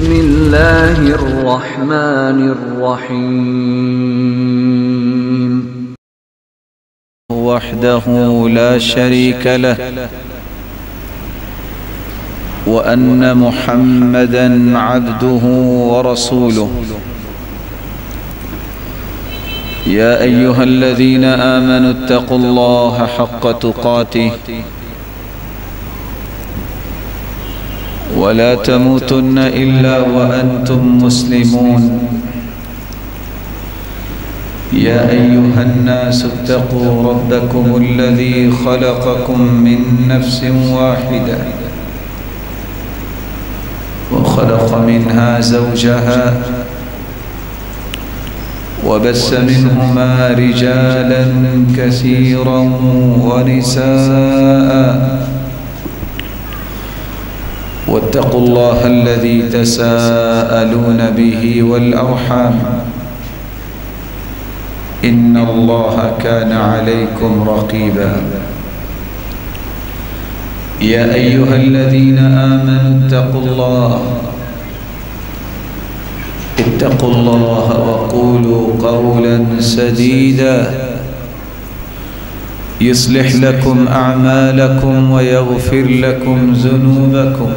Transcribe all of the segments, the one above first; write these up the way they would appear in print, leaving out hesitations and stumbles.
بسم الله الرحمن الرحيم وحده لا شريك له وأن محمدًا عبده ورسوله يا أيها الذين آمنوا اتقوا الله حق تقاته ولا تموتن إلا وأنتم مسلمون يا أيها الناس اتقوا ربكم الذي خلقكم من نفس واحدة وخلق منها زوجها وبث منهما رجالا كثيرا ونساء واتقوا الله الذي تساءلون به والأرحام إن الله كان عليكم رقيبا يا أيها الذين آمنوا اتقوا الله وقولوا قولا سديدا يصلح لكم أعمالكم ويغفر لكم ذنوبكم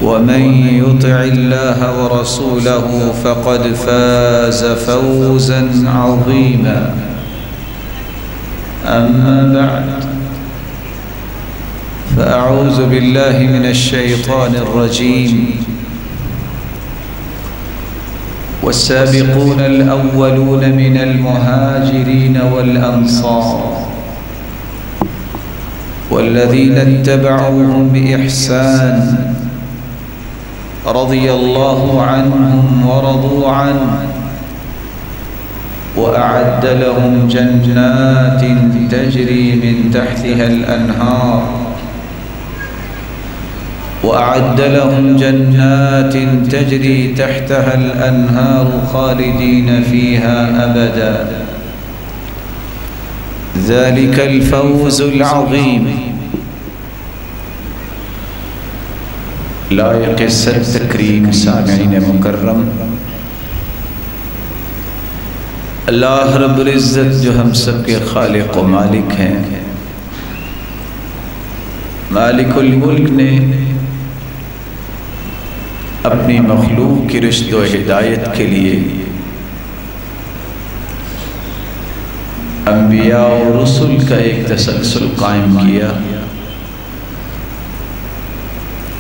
ومن يطع الله ورسوله فقد فاز فوزا عظيما أما بعد فأعوذ بالله من الشيطان الرجيم والسابقون الأولون من المهاجرين والأنصار والذين اتبعوهم بإحسان رضي الله عنهم ورضوا عنه وأعد لهم جنات تجري من تحتها الأنهار وأعد لهم جنات تجري تحتها الأنهار خالدين فيها أبدا ذلك الفوز العظيم لائق صد تکریم سامعین مکرم، اللہ رب العزت جو ہم سب کے خالق و مالک ہیں، مالک الملک نے اپنی مخلوق کی رشد و ہدایت کے لیے انبیاء و رسل کا ایک تسلسل قائم کیا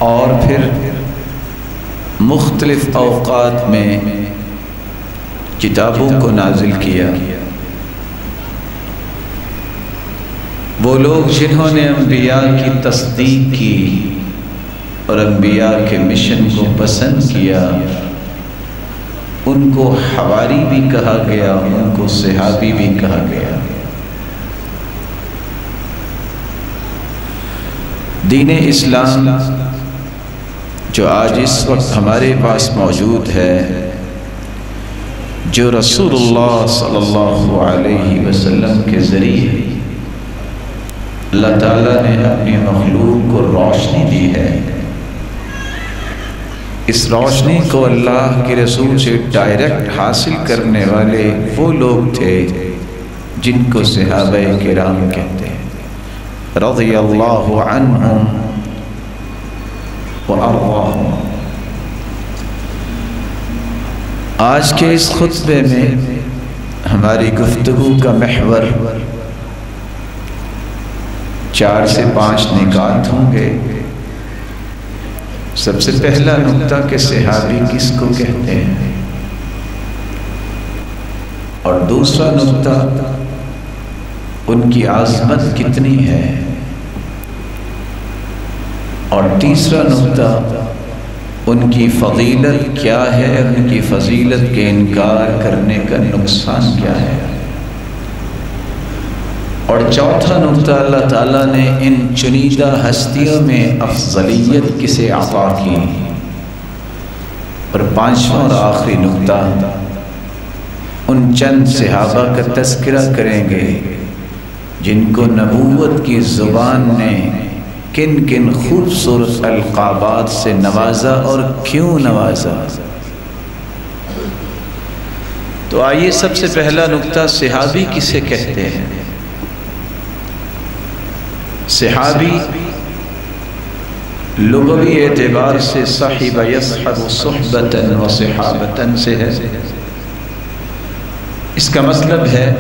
اور پھر مختلف اوقات میں کتابوں کو نازل کیا۔ وہ لوگ جنہوں نے انبیاء کی تصدیق کی اور انبیاء کے مشن کو پسند کیا، ان کو حواری بھی کہا گیا، ان کو صحابی بھی کہا گیا۔ دین اسلام جو آج اس وقت ہمارے پاس موجود ہے، جو رسول اللہ صلی اللہ علیہ وسلم کے ذریعے اللہ تعالیٰ نے اپنی مخلوق کو روشنی دی ہے، اس روشنی کو اللہ کے رسول سے ڈائریکٹ حاصل کرنے والے وہ لوگ تھے جن کو صحابہ کرام کہتے ہیں، رضی اللہ عنہم وارضاہم۔ آج کے اس خطبے میں ہماری گفتگو کا محور 4 سے 5 نکات ہوں گے۔ سب سے پہلا نقطہ کہ صحابی کس کو کہتے ہیں، اور دوسرا نقطہ ان کی عظمت کتنی ہے، اور تیسرا نقطہ ان کی فضیلت کیا ہے، ان کی فضیلت کے انکار کرنے کا نقصان کیا ہے، اور چوتھا نقطہ اللہ تعالیٰ نے ان چنیدہ ہستیوں میں افضلیت کسے عطا کی، اور پانچواں اور آخری نقطہ ان چند صحابہ کا تذکرہ کریں گے جن کو نبوت کی زبان نے کن کن خوبصورت القابات سے نوازا اور کیوں نوازا؟ تو آئیے سب سے پہلا نکتہ، صحابی کسے کہتے ہیں؟ صحابی لغوی اعتبار سے صحب یصحب صحبتاً و صحابتاً سے ہے۔ اس کا مطلب ہے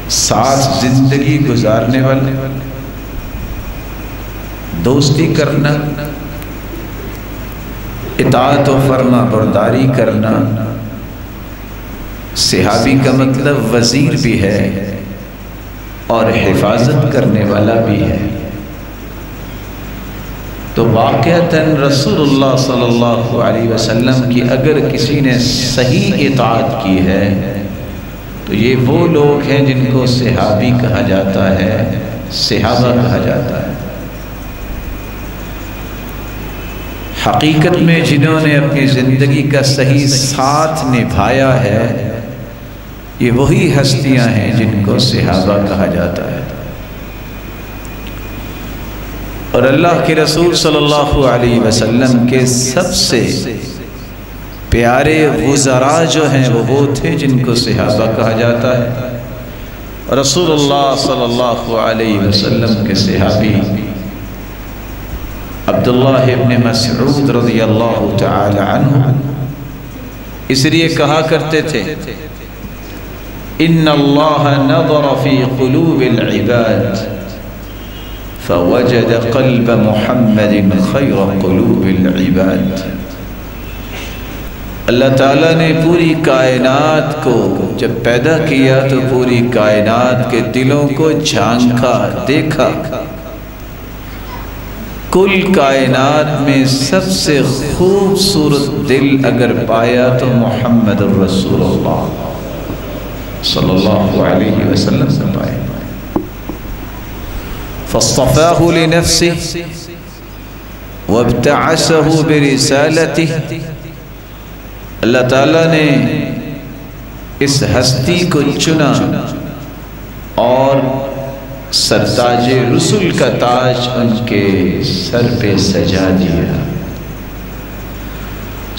ساتھ زندگی گزارنے والے، دوستی کرنا، اطاعت و فرما برداری کرنا۔ صحابی کا مطلب وزیر بھی ہے اور حفاظت کرنے والا بھی ہے۔ تو واقعتاً رسول اللہ صلی اللہ علیہ وسلم کی اگر کسی نے صحیح اطاعت کی ہے تو یہ وہ لوگ ہیں جن کو صحابی کہا جاتا ہے، صحابہ کہا جاتا ہے۔ حقیقت میں جنہوں نے اپنی زندگی کا صحیح ساتھ نبھایا ہے یہ وہی ہستیاں ہیں جن کو صحابہ کہا جاتا ہے۔ اور اللہ کے رسول صلی اللہ علیہ وسلم کے سب سے پیارے وزراء جو ہیں وہ تھے جن کو صحابہ کہا جاتا ہے۔ رسول اللہ صلی اللہ علیہ وسلم کے صحابی عبداللہ ابن مسعود رضی اللہ تعالی عنہ اس لیے کہا کرتے تھے ان اللہ نظر فی قلوب العباد فوجد قلب محمد خیر قلوب العباد۔ اللہ تعالیٰ نے پوری کائنات کو جب پیدا کیا تو پوری کائنات کے دلوں کو جھانکا، دیکھا۔ کل کائنات میں سب سے خوبصورت دل اگر پایا تو محمد الرسول اللہ صلی اللہ علیہ وسلم سے پایا۔ فاصطفاه لنفسه وابتعثه برسالته، اللہ تعالیٰ نے اس ہستی کو چنا اور سرتاج رسول کا تاج ان کے سر پہ سجا دیا۔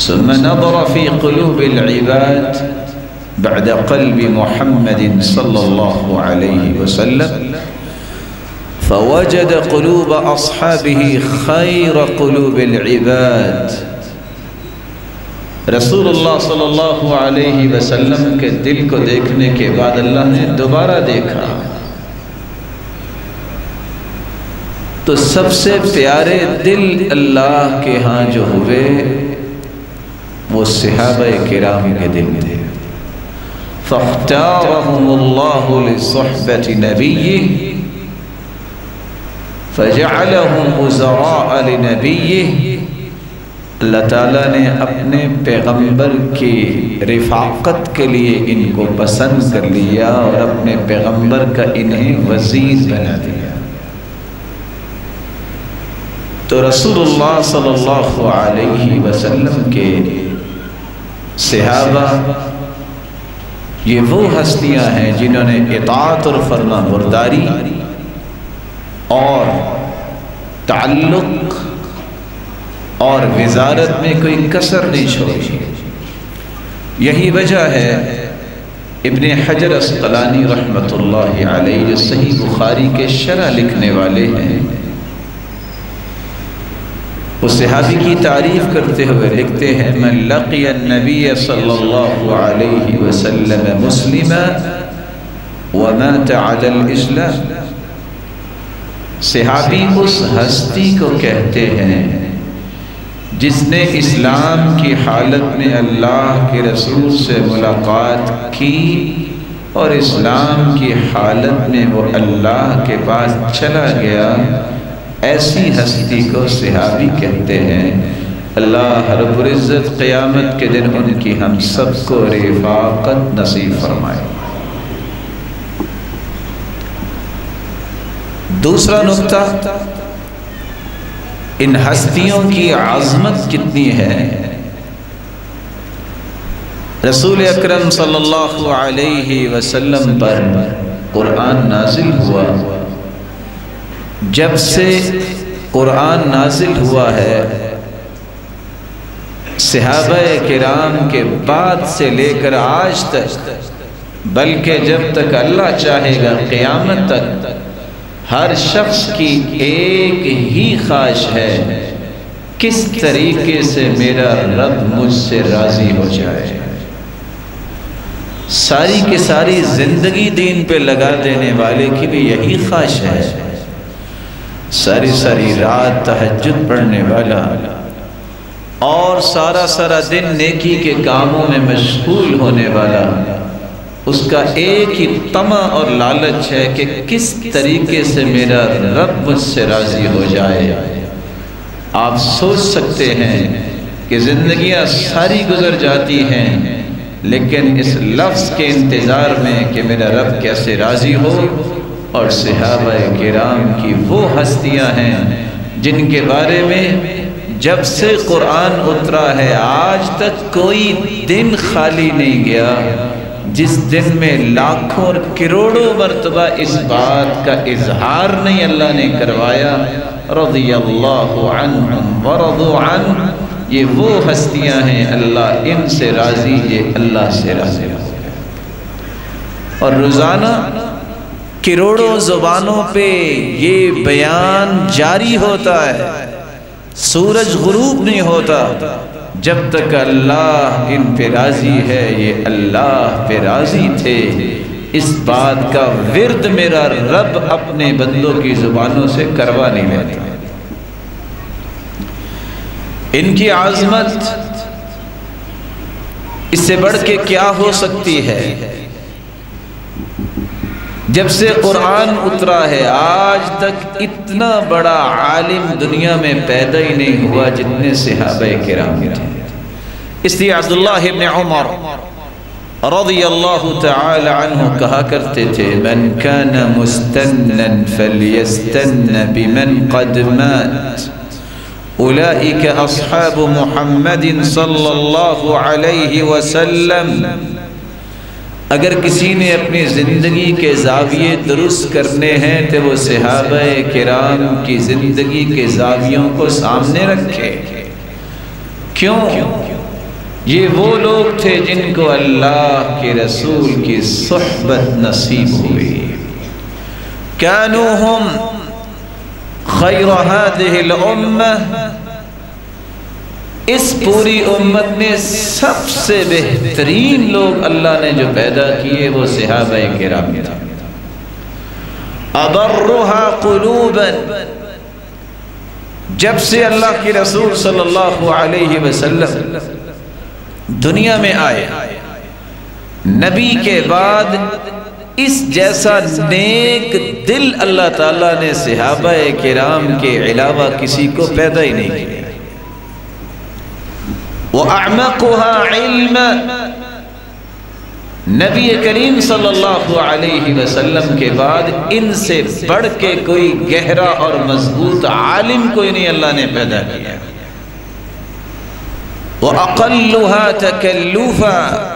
ثم نظر في قلوب العباد بعد قلب محمد صلی اللہ علیہ وسلم فوجد قلوب اصحابه خیر قلوب العباد۔ رسول اللہ صلی اللہ علیہ وسلم کے دل کو دیکھنے کے بعد اللہ نے دوبارہ دیکھا تو سب سے پیارے دل اللہ کے ہاں جو ہوئے وہ صحابہ کرام کے دل تھے۔ فاختارهم اللہ لصحبة نبیہ فجعلهم وزراء لنبیہ، اللہ تعالیٰ نے اپنے پیغمبر کی رفاقت کے لیے ان کو پسند کر لیا اور اپنے پیغمبر کا انہیں وزیر بنا دیا۔ تو رسول اللہ صلی اللہ علیہ وسلم کے صحابہ یہ وہ ہستیاں ہیں جنہوں نے اطاعت اور فرما برداری اور تعلق اور وزارت میں کوئی کسر نہیں چھوڑی۔ یہی وجہ ہے ابن حجر اسقلانی رحمۃ اللہ علیہ جو صحیح بخاری کے شرح لکھنے والے ہیں وہ صحابی کی تعریف کرتے ہوئے لکھتے ہیں من لقی النبی صلی اللہ علیہ وسلم مسلما ومات علی الاسلام۔ صحابی اس ہستی کو کہتے ہیں جس نے اسلام کی حالت میں اللہ کے رسول سے ملاقات کی اور اسلام کی حالت میں وہ اللہ کے پاس چلا گیا، ایسی ہستی کو صحابی کہتے ہیں۔ اللہ رب العزت قیامت کے دن ان کی ہم سب کو رفاقت نصیب فرمائے۔ دوسرا نکتہ، ان ہستیوں کی عظمت کتنی ہے۔ رسول اکرم صلی اللہ علیہ وسلم پر قرآن نازل ہوا جب سے قرآن نازل ہوا ہے صحابہ کرام کے بعد سے لے کر آج تک، بلکہ جب تک اللہ چاہے گا قیامت تک، ہر شخص کی ایک ہی خواہش ہے، کس طریقے سے میرا رب مجھ سے راضی ہو جائے۔ ساری کی ساری زندگی دین پہ لگا دینے والے کی بھی یہی خواہش ہے، ساری ساری رات تہجد پڑھنے والا اور سارا دن نیکی کے کاموں میں مشغول ہونے والا، اس کا ایک ہی طمع اور لالچ ہے کہ کس طریقے سے میرا رب مجھ سے راضی ہو جائے۔ آپ سوچ سکتے ہیں کہ زندگیاں ساری گزر جاتی ہیں، لیکن اس لفظ کے انتظار میں کہ میرا رب کیسے راضی ہو۔ اور صحابہ کرام کی وہ ہستیاں ہیں جن کے بارے میں جب سے قرآن اترا ہے آج تک کوئی دن خالی نہیں گیا جس دن میں لاکھوں اور کروڑوں مرتبہ اس بات کا اظہار نہیں اللہ نے کروایا، رضی اللہ عنہم ورضوا عنہ۔ یہ وہ ہستیاں ہیں اللہ ان سے راضی، یہ اللہ سے راضی ہو گئے۔ اور روزانہ کروڑوں زبانوں پہ یہ بیان جاری ہوتا ہے، سورج غروب نہیں ہوتا جب تک اللہ ان پہ راضی ہے۔ یہ اللہ پہ راضی تھے، اس بات کا ورد میرا رب اپنے بندوں کی زبانوں سے کروا نہیں لیتا۔ ان کی عظمت اس سے بڑھ کے کیا ہو سکتی ہے؟ جب سے قرآن اترا ہے آج تک اتنا بڑا عالم دنیا میں پیدا ہی نہیں ہوا جتنے صحابہ کرام تھے۔ اس لیے عبداللہ ابن عمر رضی اللہ تعالی عنہ کہا کرتے تھے، من کان مستنا فلیستن بمن قد مات اولئک اصحاب محمد صلی اللہ علیہ وسلم۔ اگر کسی نے اپنی زندگی کے زاویے درست کرنے ہیں تو وہ صحابہ کرام کی زندگی کے زاویوں کو سامنے رکھے۔ کیوں؟ یہ وہ لوگ تھے جن کو اللہ کے رسول کی صحبت نصیب ہوئی۔ کانوا ہم خیر هذه الامہ، اس پوری امت میں سب سے بہترین لوگ اللہ نے جو پیدا کیے وہ صحابہ کرام تھے۔ اضرها قلوبا، جب سے اللہ کے رسول صلی اللہ علیہ وسلم دنیا میں آئے، نبی کے بعد اس جیسا نیک دل اللہ تعالیٰ نے صحابہ کرام کے علاوہ کسی کو پیدا ہی نہیں کیا۔ وَأَعْمَقُهَا عِلْمًا، نبی کریم صلی اللہ علیہ وسلم کے بعد ان سے بڑھ کے کوئی گہرا اور مضبوط عالم کوئی نہیں اللہ نے پیدا کیا۔ وَأَقَلُّهَا تَكَلُّفًا،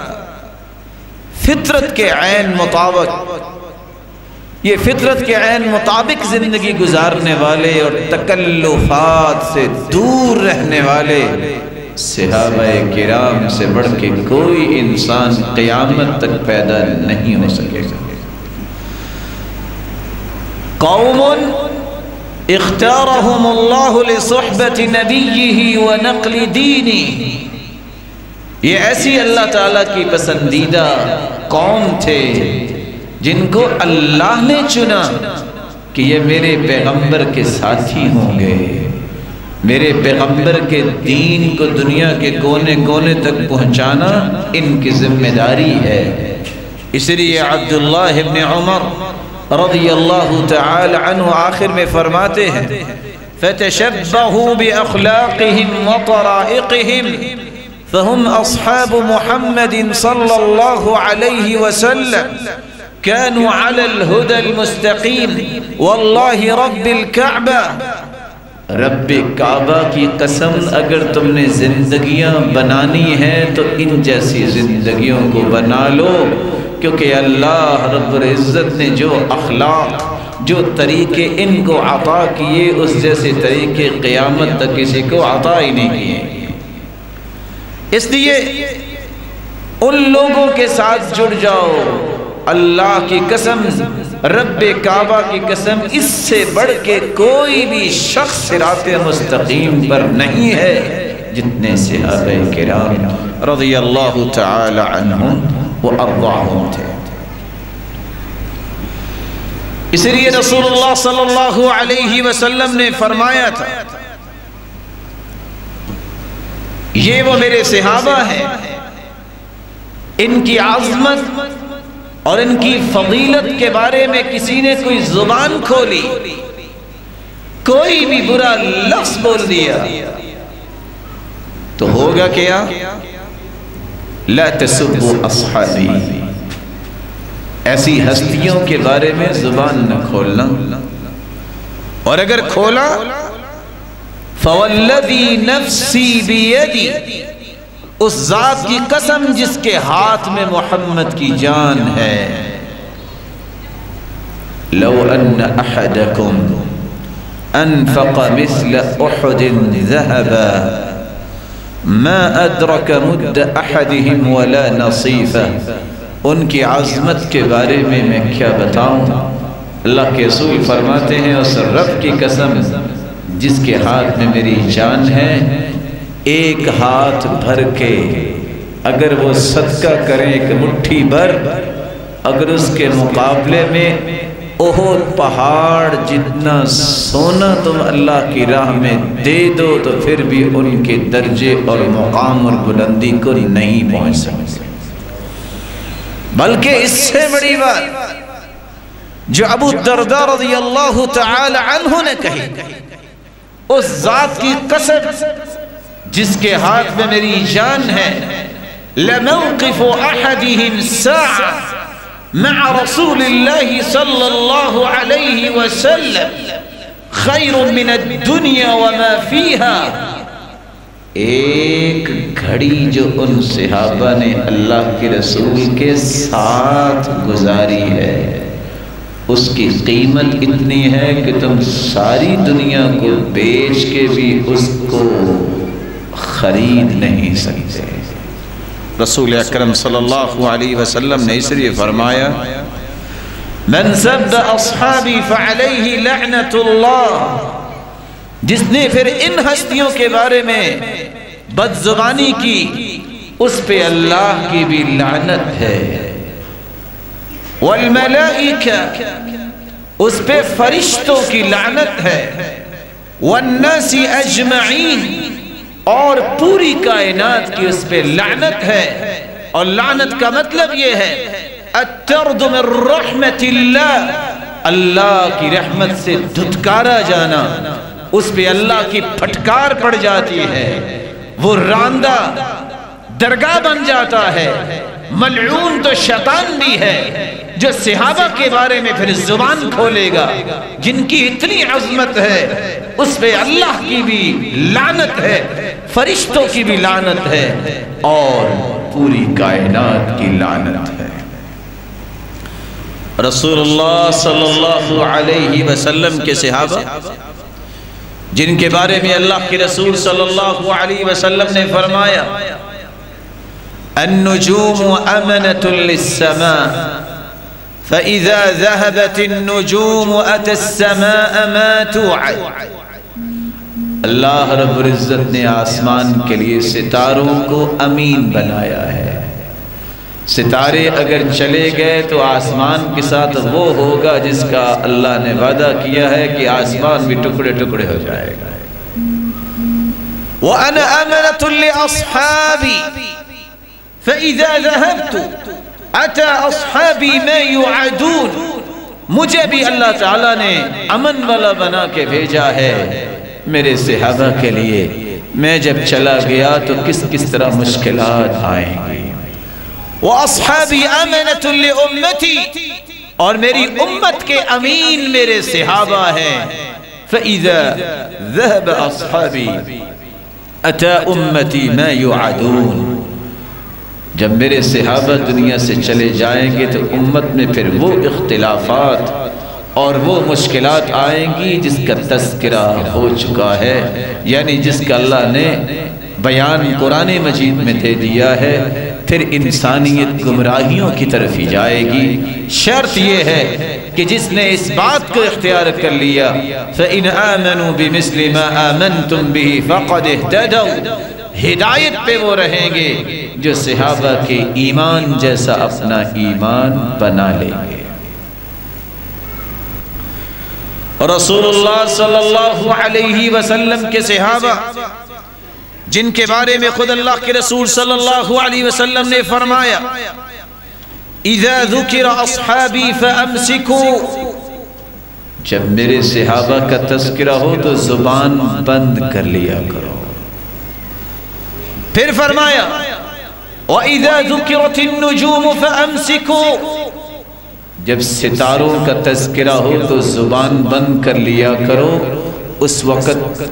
فطرت کے عین مطابق، یہ فطرت کے عین مطابق زندگی گزارنے والے اور تکلفات سے دور رہنے والے صحابہ کرام سے بڑھ کے کوئی انسان قیامت تک پیدا نہیں ہو سکے گا۔ قوم اختارهم اللہ لصحبت نبیہ ونقل دینی، یہ ایسی اللہ تعالیٰ کی پسندیدہ قوم تھے جن کو اللہ نے چنا کہ یہ میرے پیغمبر کے ساتھی ہوں گے، میرے پیغمبر کے دین کو دنیا کے کونے کونے تک پہنچانا ان کی ذمہ داری ہے۔ اس لیے عبداللہ ابن عمر رضی اللہ تعالی عنہ آخر میں فرماتے ہیں، فَتَشَبَّهُوا بِأَخْلَاقِهِمْ وَطَرَائِقِهِمْ فهم أصحاب محمد صلى الله عليه وسلم كانوا على الهدى المستقيم والله رب الكعبة، رب کعبہ کی قسم اگر تم نے زندگیاں بنانی ہیں تو ان جیسی زندگیوں کو بنا لو، کیونکہ اللہ رب العزت نے جو اخلاق، جو طریقے ان کو عطا کیے اس جیسے طریقے قیامت تک کسی کو عطا ہی نہیں کیے. اس لیے ان لوگوں کے ساتھ جڑ جاؤ. اللہ کی قسم، رب کعبہ کی قسم، اس سے بڑھ کے کوئی بھی شخص صراط مستقیم پر نہیں ہے جتنے صحابہ کرام رضی اللہ تعالی عنہم و ارضاہم تھے. اس لیے رسول اللہ صلی اللہ علیہ وسلم نے فرمایا تھا یہ وہ میرے صحابہ ہیں، ان کی عظمت اور ان کی فضیلت کے بارے میں کسی نے کوئی زبان کھولی، کوئی بھی برا لفظ بول دیا تو ہوگا کیا؟ لا تسبوا اصحابی. ایسی ہستیوں کے بارے میں زبان نہ کھولنا، اور اگر کھولا فوالذی نفسی بیدی، اس ذات کی قسم جس کے ہاتھ میں محمد کی جان ہے، لو ان احدکم انفق مثل احد ذهبا ما ادرک مد احدهم ولا نصیفہ. ان کی عظمت کے بارے میں کیا بتاؤں. اللہ کے رسول فرماتے ہیں اس رب کی قسم جس کے ہاتھ میں میری جان ہے، ایک ہاتھ بھر کے اگر وہ صدقہ کریں ایک مٹھی بھر، اگر اس کے مقابلے میں احد پہاڑ جتنا سونا تم اللہ کی راہ میں دے دو تو پھر بھی ان کے درجے اور مقام اور بلندی کو نہیں پہنچ سکتے. بلکہ اس سے بڑی بات جو ابو الدرداء رضی اللہ تعالی عنہ نے کہی، اس ذات کی قسم جس کے ہاتھ میں میری جان ہے، لَمَوْقِفُ أَحَدِهِمْ سَاعَةً مَعَ رَسُولِ اللَّهِ صَلَّى اللَّهُ عَلَيْهِ وَسَلَّمَ خَيْرٌ مِنَ الدُّنْيَا وَمَا فِيهَا. ایک گھڑی جو ان صحابہ نے اللہ کے رسول کے ساتھ گزاری ہے، اس کی قیمت اتنی ہے کہ تم ساری دنیا کو بیچ کے بھی اس کو خرید نہیں سکتے. رسول اکرم صلی اللہ علیہ وسلم نے اس لیے فرمایا من سب اصحابی فعلیہ لعنت اللہ. جس نے پھر ان ہستیوں کے بارے میں بد زبانی کی اس پہ اللہ کی بھی لعنت ہے. والملائکہ، اس پہ فرشتوں کی لعنت ہے. والناس اجمعین، اور پوری کائنات کی اس پہ لعنت ہے. اور لعنت کا مطلب یہ ہے الطرد من رحمت اللہ، اللہ کی رحمت سے دھتکارا جانا. اس پہ اللہ کی پھٹکار پڑ جاتی ہے، وہ راندہ درگاہ بن جاتا ہے. ملعون تو شیطان بھی ہے جو صحابہ کے بارے میں پھر زبان کھولے گا، جن کی اتنی عظمت ہے اس پہ اللہ کی بھی لعنت ہے، فرشتوں کی بھی لعنت ہے، اور پوری کائنات کی لعنت ہے. رسول اللہ صلی اللہ علیہ وسلم کے صحابہ جن کے بارے میں اللہ کے رسول صلی اللہ علیہ وسلم نے فرمایا النجوم امنة للسماء فإذا ذهبت النجوم أتى السماء ما توعد. اللہ رب العزت نے آسمان کے لیے ستاروں کو امین بنایا ہے. ستارے اگر چلے گئے تو آسمان کے ساتھ وہ ہوگا جس کا اللہ نے وعدہ کیا ہے کہ آسمان بھی ٹکڑے ٹکڑے ہو جائے گا. وَأَنَا أَمَنَةٌ لِأَصْحَابِي فَإِذَا ذَهَبْتُ أَتَى أَصْحَابِي مَا يُعَدُونَ. مجھے بھی اللہ تعالیٰ نے امن والا بنا کے بھیجا ہے میرے صحابہ کے لیے. میں جب چلا گیا تو کس کس طرح مشکلات آئیں گی. وَأَصْحَابِي أَمَنَةٌ لِأُمَّتِي، اور میری امت کے امین میرے صحابہ ہیں. فَإِذَا ذَهَبَ أَصْحَابِي أَتَى أُمَّتِي مَا يُعَدُونَ. جب میرے صحابہ دنیا سے چلے جائیں گے تو امت میں پھر وہ اختلافات اور وہ مشکلات آئیں گی جس کا تذکرہ ہو چکا ہے، یعنی جس کا اللہ نے بیان قرآن مجید میں دے دیا ہے۔ پھر انسانیت گمراہیوں کی طرف ہی جائے گی۔ شرط یہ ہے کہ جس نے اس بات کو اختیار کر لیا فَإِنْ آمَنُوا بِمِثْلِ مَا آمَنْتُمْ بِهِ فَقَدْ اهْتَدَوْا، ہدایت پہ وہ رہیں گے جو صحابہ کے ایمان جیسا اپنا ایمان بنا لیں گے۔ رسول اللہ صلی اللہ علیہ وسلم کے صحابہ جن کے بارے میں خود اللہ کے رسول صلی اللہ علیہ وسلم نے فرمایا اذا ذکر اصحابی فامسکوا، جب میرے صحابہ کا تذکرہ ہو تو زبان بند کر لیا کرو۔ پھر فرمایا واذا ذکرت النجوم فامسکوا، جب ستاروں کا تذکرہ ہو تو زبان بند کر لیا کرو۔ اس وقت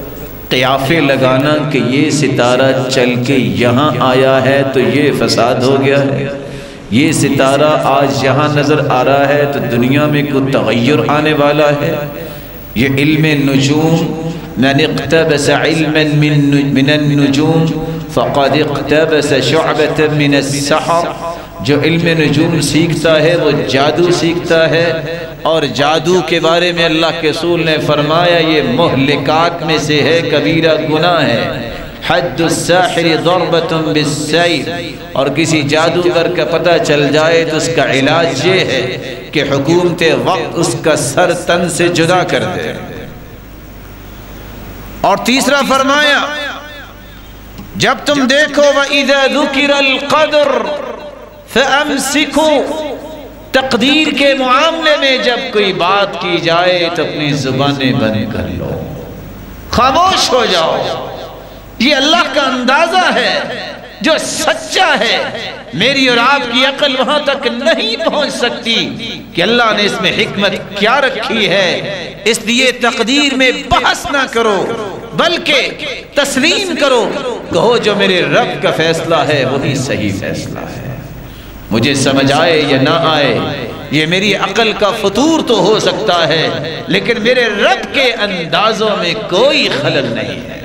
قیافے لگانا کہ یہ ستارہ چل کے یہاں آیا ہے تو یہ فساد ہو گیا ہے، یہ ستارہ آج یہاں نظر آ رہا ہے تو دنیا میں کوئی تغیر آنے والا ہے۔ یہ علم نجوم، من اقتبس علما من النجوم فقد اقتبس شعبة من السحر، جو علم نجوم سیکھتا ہے وہ جادو سیکھتا ہے، اور جادو کے بارے میں اللہ کے رسول نے فرمایا یہ مہلکات میں سے ہے، کبیرہ گناہ ہے۔ حد الساحر ضربۃ بالسیف، اور کسی جادوگر کا پتہ چل جائے تو اس کا علاج یہ ہے کہ حکومت وقت اس کا سر تن سے جدا کر دے۔ اور تیسرا فرمایا جب تم دیکھو وَإِذَا ذُكِرَ الْقَدْرُ فَأَمْسِكُوا، تقدیر کے معاملے میں جب کوئی بات کی جائے تو اپنی زبانیں بند کر لو، خاموش ہو جاؤ۔ یہ اللہ کا اندازہ ہے جو سچا ہے۔ میری اور آپ کی عقل وہاں تک نہیں پہنچ سکتی کہ اللہ نے اس میں حکمت کیا رکھی ہے، اس لیے تقدیر میں بحث نہ کرو بلکہ تسلیم کرو، کہو جو میرے رب کا فیصلہ ہے وہی صحیح فیصلہ ہے، مجھے سمجھ آئے یا نہ آئے، یہ میری عقل کا فطور تو ہو سکتا ہے لیکن میرے رب کے اندازوں میں کوئی خلل نہیں ہے۔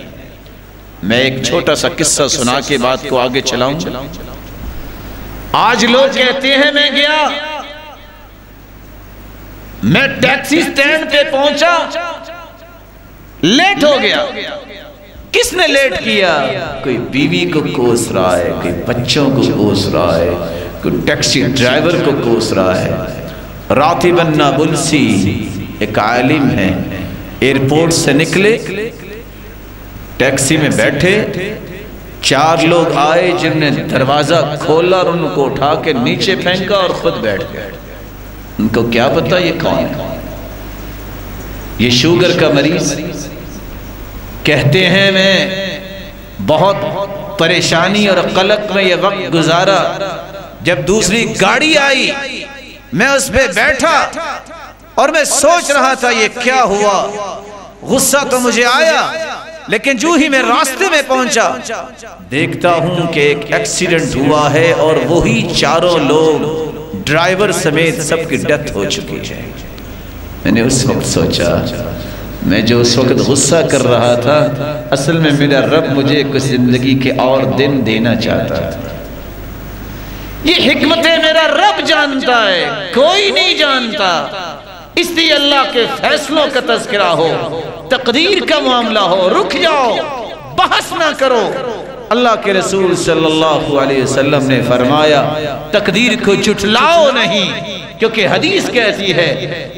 میں ایک چھوٹا سا قصہ سنا کے بات کو آگے چلاؤں۔ آج لوگ کہتے ہیں میں گیا، میں ٹیکسی سٹینڈ پہ پہنچا، لیٹ ہو گیا۔ کس نے لیٹ کیا؟ کوئی بیوی کو کوس رہا ہے، کوئی بچوں کو کوس رہا ہے، کوئی ٹیکسی ڈرائیور کو کوس رہا ہے۔ راتب النابلسی ایک عالم ہے، ایئرپورٹ سے نکلے، ٹیکسی میں بیٹھے، 4 لوگ آئے جن نے دروازہ کھولا اور ان کو اٹھا کے نیچے پھینکا اور خود بیٹھ گئے۔ ان کو کیا پتا یہ کون ہے؟ یہ شوگر کا مریض، کہتے ہیں میں بہت پریشانی اور قلق میں یہ وقت گزارا، جب دوسری گاڑی آئی میں اس پہ بیٹھا اور میں سوچ رہا تھا یہ کیا ہوا، غصہ تو مجھے آیا لیکن جو ہی میں راستے میں پہنچا دیکھتا ہوں کہ ایک ایکسیڈنٹ ہوا ہے اور وہی 4 لوگ ڈرائیور سمیت سب کی ڈیتھ ہو چکی ہے۔ میں نے اس وقت سوچا میں جو اس وقت غصہ کر رہا تھا اصل میں میرا رب مجھے کچھ زندگی کے اور دن دینا چاہتا تھا۔ یہ حکمتیں میرا رب جانتا ہے، کوئی نہیں جانتا، اس لیے اللہ کے فیصلوں کا تذکرہ ہو، تقدیر کا معاملہ ہو، رک جاؤ، بحث نہ کرو۔ اللہ کے رسول صلی اللہ علیہ وسلم نے فرمایا تقدیر کو جھٹلاؤ نہیں، کیونکہ حدیث کہتی ہے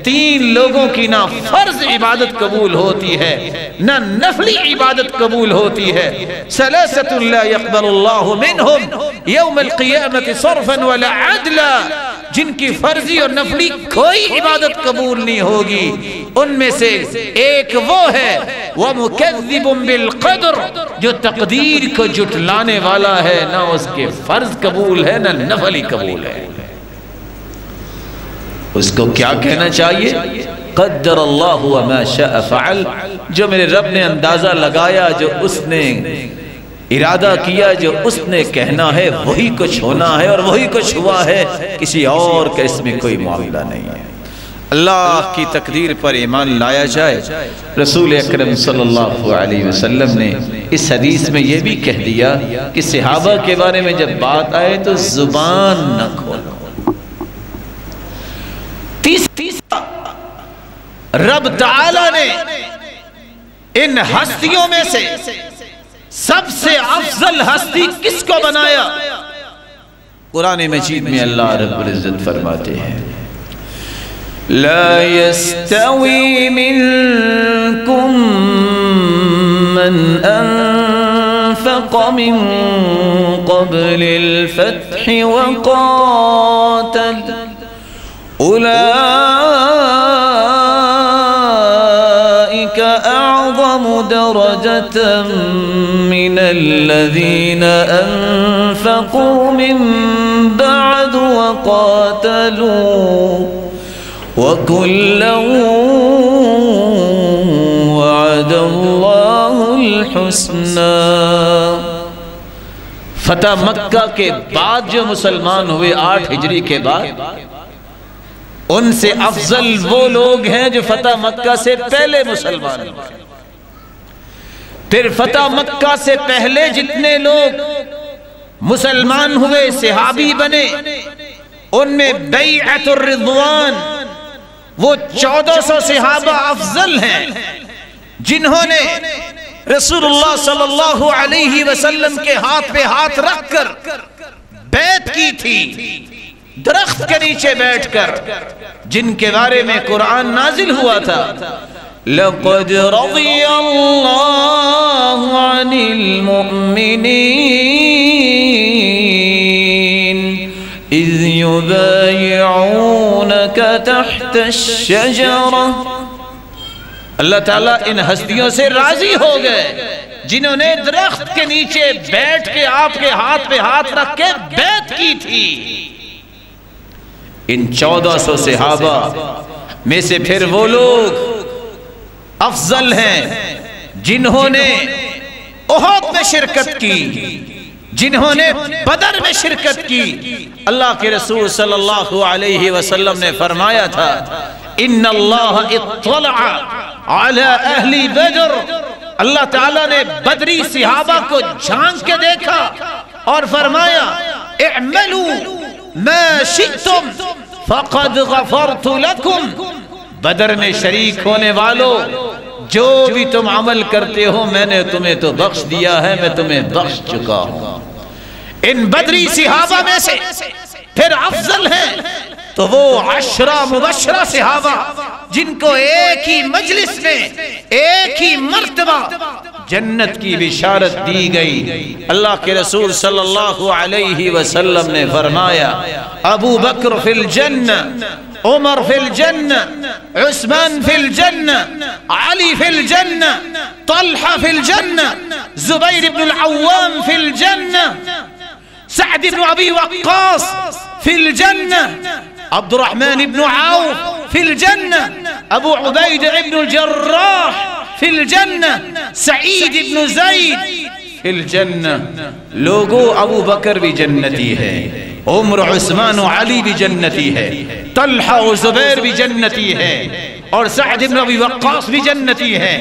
3 لوگوں کی نہ فرض عبادت قبول ہوتی ہے نہ نفلی عبادت قبول ہوتی ہے۔ ثلاثة لا يقبل الله منهم يوم القيامة صرفا ولا عدلا، جن کی فرضی اور نفلی کوئی عبادت قبول نہیں ہوگی، ان میں سے ایک وہ ہے وَمُكَذِّبٌ بِالْقَدْرِ، جو تقدیر کو جھٹلانے والا ہے، نہ اس کے فرض قبول ہے نہ نفلی قبول ہے۔ اس کو کیا کہنا چاہیے؟ قدر اللہ وما شاء فعل، جو میرے رب نے اندازہ لگایا، جو اس نے ارادہ کیا، جو اس نے کہنا ہے وہی کچھ ہونا ہے اور وہی کچھ ہوا ہے، کسی اور کا اس میں کوئی معاملہ نہیں ہے۔ اللہ کی تقدیر پر ایمان لایا جائے۔ رسول اکرم صلی اللہ علیہ وسلم نے اس حدیث میں یہ بھی کہہ دیا کہ صحابہ کے بارے میں جب بات آئے تو زبان نہ کھولو۔ تیسرا، رب تعالی نے ان ہستیوں میں سے سب سے افضل ہستی کس کو بنایا؟ قرآن مجید میں اللہ رب العزت فرماتے ہیں لا يستوي منكم من أنفق من قبل الفتح وقاتل أولئك أعظم درجة من الذين أنفقوا من بعد وقاتلوا وَكُلًّا وَعَدَ اللَّهُ الْحُسْنَى۔ فتح مکہ کے بعد جو مسلمان ہوئے 8 ہجری کے بعد، ان سے افضل وہ لوگ ہیں جو فتح مکہ سے پہلے مسلمان ہوئے۔ پھر فتح مکہ سے پہلے جتنے لوگ مسلمان ہوئے، صحابی بنے، ان میں بیعت الرضوان وہ 1400 صحابہ افضل ہیں جنہوں نے رسول اللہ صلی اللہ علیہ وسلم کے ہاتھ پہ ہاتھ رکھ کر بیعت کی تھی، درخت کے نیچے بیٹھ کر، جن کے بارے میں قرآن نازل ہوا تھا لَقَدْ رَضِيَ اللَّهُ عَنِ الْمُؤْمِنِينَ إِذْ يُبَايِعُونَكَ تَحْتَ الشَّجَرَةِ۔ اللہ تعالیٰ ان ہستیوں سے راضی ہو گئے جنہوں نے درخت کے نیچے بیٹھ کے آپ کے ہاتھ پہ ہاتھ رکھ کے بیعت کی تھی۔ ان 1400 صحابہ میں سے پھر وہ لوگ افضل ہیں جنہوں نے احد میں شرکت کی، جنہوں نے بدر میں شرکت کی۔ اللہ کے رسول صلی اللہ علیہ وسلم نے فرمایا تھا ان اللہ اطلع علی اہل بدر، اللہ تعالیٰ نے بدری صحابہ کو جھانک کے دیکھا اور فرمایا اعملوا ما شئتم فقد غفرت لکم، بدر میں شریک ہونے والوں جو بھی تم عمل کرتے ہو میں نے تمہیں تو بخش دیا ہے، میں تمہیں بخش چکا ہوں۔ ان بدری صحابہ میں سے پھر افضل ہیں تو وہ 10 مبشرہ صحابہ جن کو ایک ہی مجلس میں ایک ہی مرتبہ جنت کی بشارت دی گئی۔ اللہ کے رسول صلی اللہ علیہ وسلم نے فرمایا ابو بکر فی الجنہ، عمر فی الجنہ، عثمان فی الجنہ، علی فی الجنہ، طلحہ فی الجنہ، زبیر بن العوام فی الجنہ، سعد بن ابی وقاص فی الجنہ، عبد الرحمن بن عوف فی الجنہ، ابو عبید بن الجراح فی الجنہ، سعید بن زید فی الجنہ۔ لوگوں ابو بکر بھی جنتی ہے، عمر، عثمان و علی بھی جنتی ہے، طلحہ و زبیر بھی جنتی ہے، اور سعد بن ابی وقاص بھی جنتی ہے،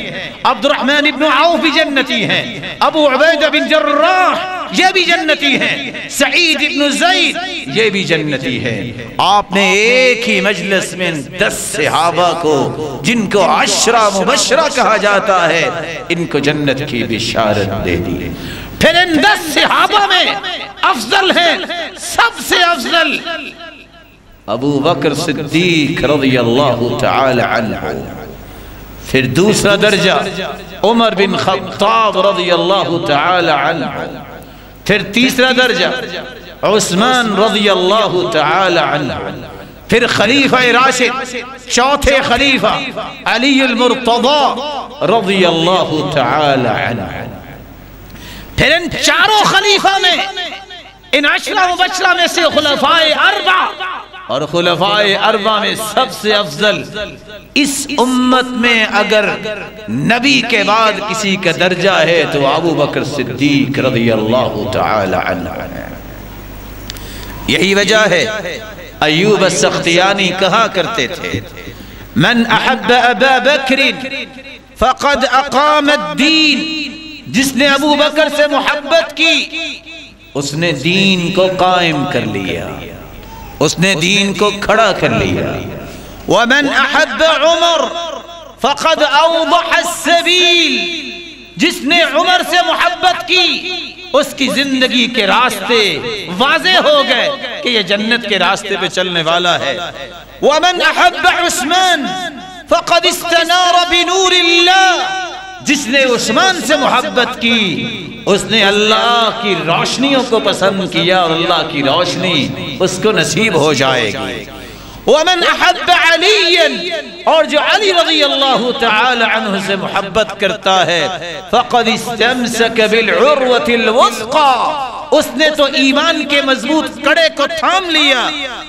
عبد الرحمن بن عوف بھی جنتی ہے، ابو عبیدہ بن جراح یہ بھی جنتی ہے، سعید بن زید یہ بھی جنتی ہے۔ آپ نے ایک ہی مجلس میں 10 صحابہ کو جن کو 10 مبشرہ کہا جاتا ہے ان کو جنت کی بشارت دے دی۔ پھر ان 10 صحابہ میں افضل ہیں، سب سے افضل ابو بکر صدیق رضی اللہ تعالی عنہ، پھر دوسرا درجہ عمر بن خطاب رضی اللہ تعالی عنہ، پھر تیسرا درجہ عثمان رضی اللہ تعالی عنہ، پھر خلیفہ راشد چوتھے خلیفہ علی المرتضی رضی اللہ تعالی عنہ۔ پھر ان 4 خلیفہ میں، ان 10 مبشرہ میں سے خلفاء 4 اور خلفاء 4 میں سب سے افضل اس امت میں اگر نبی کے بعد کسی کا درجہ ہے تو ابو بکر صدیق رضی اللہ تعالی عنہ۔ یہی وجہ ہے ایوب السختیانی کہا کرتے تھے من احب ابا بکر فقد اقام الدین، جس نے ابو بکر سے محبت کی اس نے دین کو قائم کر لیا، اس نے دین کو کھڑا کر لیا۔ ومن احب عمر فقد اوضح السبیل، جس نے عمر سے محبت کی اس کی زندگی کے راستے واضح ہو گئے کہ یہ جنت کے راستے پہ چلنے والا ہے۔ ومن احب عثمان فقد استنار بنور اللہ، جس نے عثمان سے محبت کی اس نے اللہ کی روشنیوں کو پسند کیا اور اللہ کی روشنی اس کو نصیب ہو جائے گی۔ ومن احب علی، اور جو علی رضی اللہ تعالی عنہ سے محبت کرتا ہے فقد استمسک بالعروۃ الوثقی، اس نے تو ایمان کے مضبوط کڑے کو تھام لیا۔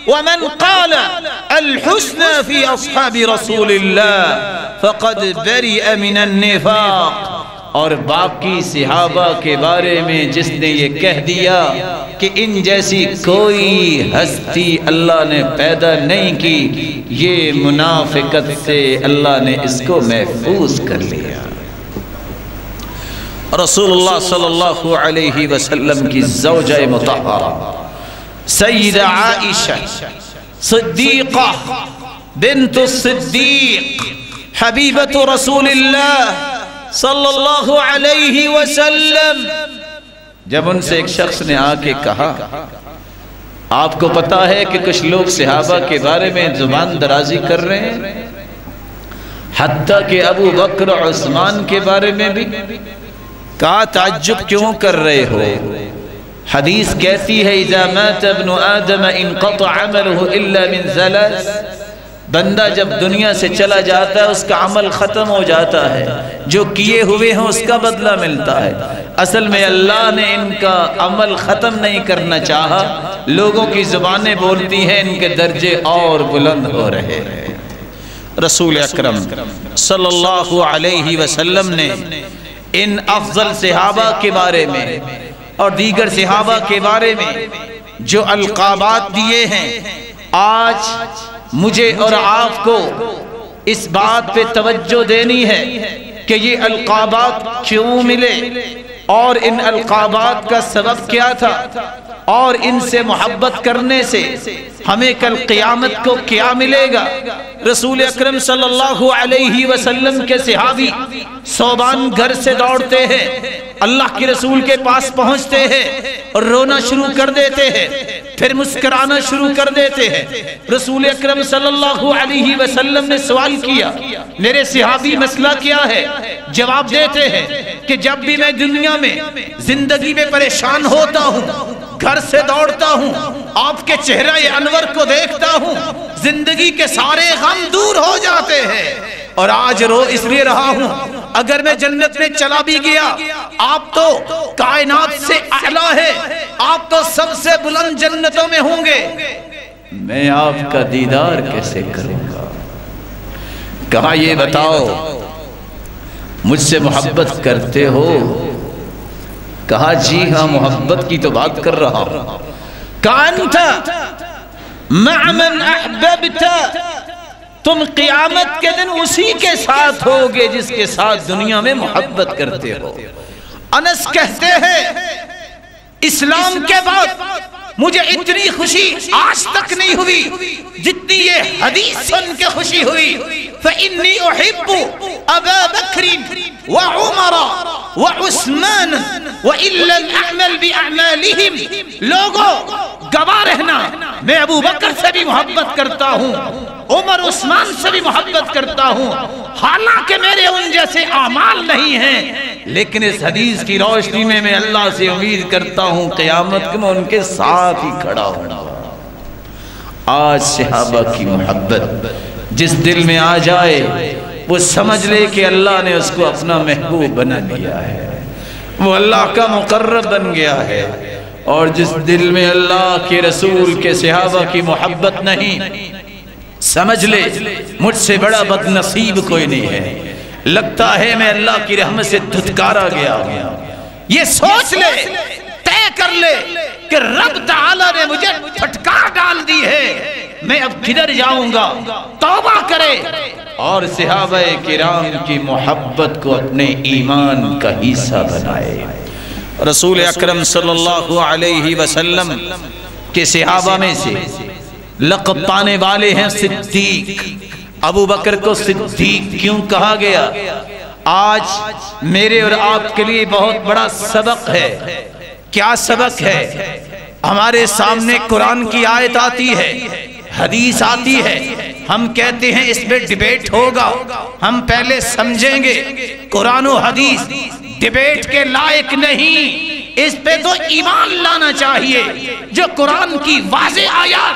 ومن قال الحسنى فی اصحاب رسول اللہ فقد برئ من النفاق، اور باقی صحابہ کے بارے میں جس نے یہ کہہ دیا کہ ان جیسی کوئی ہستی اللہ نے پیدا نہیں کی، یہ منافقت سے اللہ نے اس کو محفوظ کر لیا۔ رسول اللہ صلی اللہ علیہ وسلم کی زوجہ مطہرہ سیدہ عائشہ صدیقہ بنت الصدیق حبیبۃ رسول اللہ صلی اللہ علیہ وسلم، جب ان سے ایک شخص نے آ کے کہا آپ کو پتا ہے کہ کچھ لوگ صحابہ کے بارے میں زبان درازی کر رہے ہیں، حتیٰ کہ ابو بکر و عثمان کے بارے میں بھی، کہا تعجب کیوں کر رہے ہو؟ حدیث کہتی ہے اذا مات ابن آدم انقطع عمله الا من ثلاث، بندہ جب دنیا سے چلا جاتا ہے اس کا عمل ختم ہو جاتا ہے، جو کیے ہوئے ہیں اس کا بدلہ ملتا ہے۔ اصل میں اللہ نے ان کا عمل ختم نہیں کرنا چاہا، لوگوں کی زبانیں بولتی ہیں ان کے درجے اور بلند ہو رہے ہیں۔ رسول اکرم صلی اللہ علیہ وسلم نے ان افضل صحابہ کے بارے میں اور دیگر صحابہ کے بارے میں جو القابات دیے ہیں، آج مجھے اور آپ کو اس بات پہ توجہ دینی ہے کہ یہ القابات کیوں ملے اور ان القابات کا سبب کیا تھا، اور ان سے محبت کرنے سے ہمیں کل قیامت کو کیا ملے گا۔ رسول اکرم صلی اللہ علیہ وسلم کے صحابی صوبان گھر سے دوڑتے ہیں، اللہ کے رسول کے پاس پہنچتے ہیں اور رونا شروع کر دیتے ہیں، پھر مسکرانا شروع کر دیتے ہیں۔ رسول اکرم صلی اللہ علیہ وسلم نے سوال کیا میرے صحابی مسئلہ کیا ہے؟ جواب دیتے ہیں کہ جب بھی میں دنیا میں زندگی میں پریشان ہوتا ہوں، گھر سے دوڑتا ہوں، آپ کے چہرہ انور کو دیکھتا ہوں، زندگی کے سارے غم دور ہو جاتے ہیں، اور آج رو اس لیے رہا ہوں اگر میں جنت میں چلا بھی گیا آپ تو کائنات سے اعلیٰ ہے، آپ تو سب سے بلند جنتوں میں ہوں گے، میں آپ کا دیدار کیسے کروں گا؟ کہا یہ بتاؤ مجھ سے محبت کرتے ہو؟ کہا جی ہاں محبت کی تو بات کر رہا ہوں۔ کہا انت مع من احببت، تم قیامت کے دن اسی کے ساتھ ہوگے جس کے ساتھ دنیا میں محبت کرتے ہو۔ انس کہتے ہیں اسلام کے بعد مجھے اتنی خوشی آج تک نہیں ہوئی جتنی یہ حدیث سن کے خوشی ہوئی۔ فإنی احب ابا بکر وعمر وعثمان وإن لم اعمل باعمالهم، لوگوں گواہ رہنا میں ابو بکر سے بھی محبت کرتا ہوں، عمر عثمان سے بھی محبت کرتا ہوں، حالانکہ میرے ان جیسے اعمال نہیں ہیں، لیکن اس حدیث کی روشنی میں میں اللہ سے امید کرتا ہوں قیامت میں ان کے ساتھ ہی کھڑا ہوں۔ آج صحابہ کی محبت جس دل میں آ جائے وہ سمجھ لے کہ اللہ نے اس کو اپنا محبوب بنا لیا ہے، وہ اللہ کا مقرب بن گیا ہے، اور جس دل میں اللہ کے رسول کے صحابہ کی محبت نہیں، سمجھ لے مجھ سے بڑا بد نصیب کوئی نہیں ہے، لگتا ہے میں اللہ کی رحمت سے دھتکارا گیا۔ یہ سوچ لے، طے کر لے کہ رب تعالی نے مجھے پھٹکار ڈال دی ہے، میں اب کدھر جاؤں گا، توبہ کرے اور صحابہ کرام کی محبت کو اپنے ایمان کا حصہ بنائے۔ رسول اکرم صلی اللہ علیہ وسلم کے صحابہ میں سے لقب پانے والے ہیں صدیق۔ ابو بکر کو صدیق کیوں کہا گیا؟ آج میرے اور آپ کے لیے بہت بڑا سبق ہے۔ کیا سبق ہے؟ ہمارے سامنے قرآن کی آیت آتی ہے، حدیث آتی ہے، ہم کہتے ہیں اس پہ ڈیبیٹ ہوگا، ہم پہلے سمجھیں گے قرآن و حدیث ڈیبیٹ کے لائق نہیں، اس پہ تو ایمان لانا چاہیے۔ جو قرآن کی واضح آیات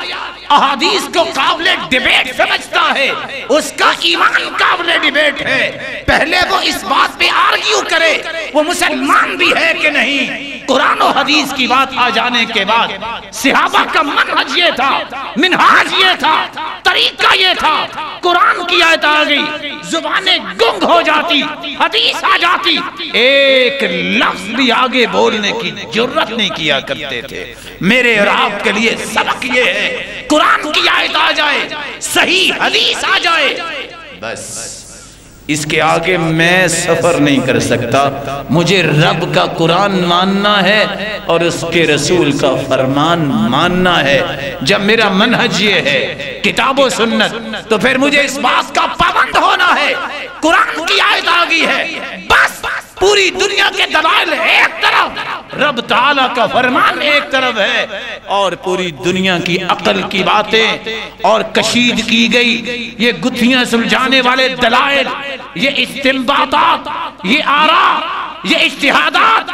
احادیث کو قابل ڈیبیٹ سمجھتا ہے اس کا ایمان قابل ڈیبیٹ ہے۔ پہلے وہ اس بات پہ آرگیو کرے وہ مسلمان بھی ہے کہ نہیں۔ قرآن و حدیث کی بات آ جانے کے بعد صحابہ کا منہج یہ تھا، منہاج یہ تھا، طریقہ یہ تھا۔ قرآن کی آیت آ گئی، زبانیں گنگ ہو جاتی، حدیث آ جاتی، ایک لفظ بھی آگے بولنے کی جرت نہیں کیا کرتے تھے۔ میرے اور آپ کے لیے سبق یہ ہے، قرآن کی آیت آ جائے، صحیح حدیث آ جائے، بس اس کے آگے میں سفر نہیں کر سکتا۔ مجھے رب کا قرآن ماننا ہے اور اس کے رسول کا فرمان ماننا ہے۔ جب میرا منہج یہ ہے کتاب و سنت، تو پھر مجھے اس بات کا پابند ہونا ہے۔ قرآن کی آیت آ گئی ہے، بس پوری دنیا کے دلائل ایک طرف، رب تعالیٰ کا فرمان ایک طرف ہے، اور پوری دنیا کی عقل کی باتیں اور کشید کی گئی یہ گتھیاں سلجھانے والے دلائل، یہ استنباطات، یہ آراء، یہ اجتہادات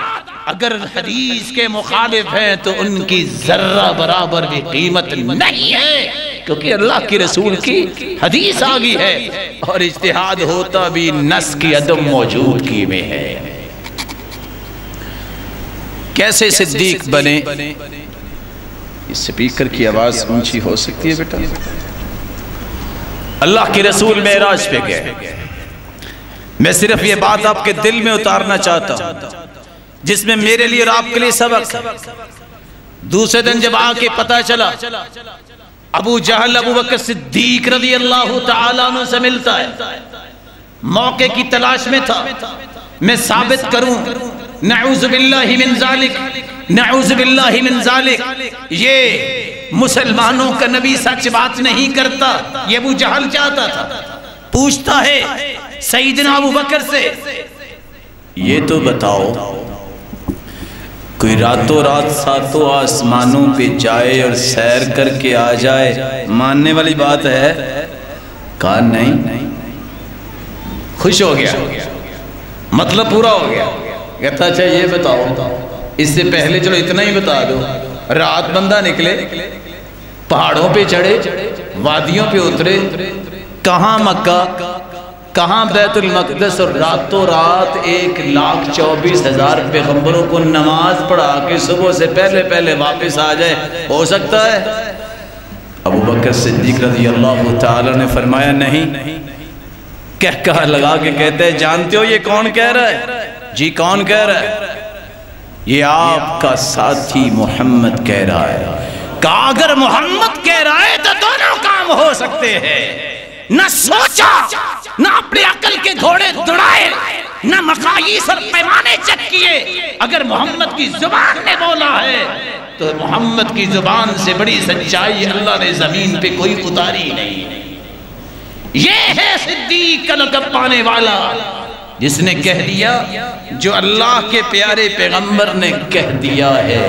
اگر حدیث کے مخالف ہیں تو ان کی ذرہ برابر بھی قیمت نہیں ہے، کیونکہ اللہ کے رسول کی حدیث آگئی ہے اور اجتہاد ہوتا بھی نص کی عدم موجودگی میں ہے۔ کیسے صدیق بنے؟ اس سپیکر کی آواز اونچی ہو سکتی ہے بیٹا؟ اللہ کے رسول معراج پہ گئے۔ میں صرف یہ بات آپ کے دل میں اتارنا چاہتا ہوں جس میں میرے لیے اور آپ کے لیے سبق ہے۔ دوسرے دن جب آ کے پتہ چلا ابو جہل ابو بکر صدیق رضی اللہ تعالیٰ عنہ سے ملتا ہے، موقع کی تلاش میں تھا میں ثابت کروں نعوذ باللہ من ذالک، نعوذ باللہ من ذالک، یہ مسلمانوں کا نبی سچ بات نہیں کرتا، یہ ابو جہل چاہتا تھا۔ پوچھتا ہے سیدنا ابو بکر سے، یہ تو بتاؤ کوئی راتوں رات ساتوں آسمانوں پہ جائے اور سیر کر کے آ جائے ماننے والی بات ہے؟ کہا نہیں۔ خوش ہو گیا، مطلب پورا ہو گیا۔ کہتا اچھا یہ بتاؤ، اس سے پہلے چلو اتنا ہی بتا دو، رات بندہ نکلے، پہاڑوں پہ چڑھے، وادیوں پہ اترے، کہاں مکہ، کہاں بیت المقدس، اور راتوں رات 1,24,000 پیغمبروں کو نماز پڑھا کے صبح سے پہلے پہلے واپس آ جائے، ہو سکتا ہے؟ ابو بکر صدیق رضی اللہ تعالی نے فرمایا نہیں۔ کہا لگا کے کہتے ہیں جانتے ہو یہ کون کہہ رہا ہے؟ جی کون کہہ رہا ہے؟ یہ آپ کا ساتھی محمد کہہ رہا ہے۔ کہا اگر محمد کہہ رہا ہے تو دونوں کام ہو سکتے ہیں۔ نہ سوچا، نہ اپنے عقل کے گھوڑے دوڑائے، نہ مقاییس اور پیمانے چیک کیے۔ اگر محمد کی زبان نے بولا ہے تو محمد کی زبان سے بڑی سچائی اللہ نے زمین پہ کوئی اتاری نہیں۔ یہ ہے صدیق کا لقب پانے والا، جس نے کہہ دیا جو اللہ کے پیارے پیغمبر نے کہہ دیا ہے،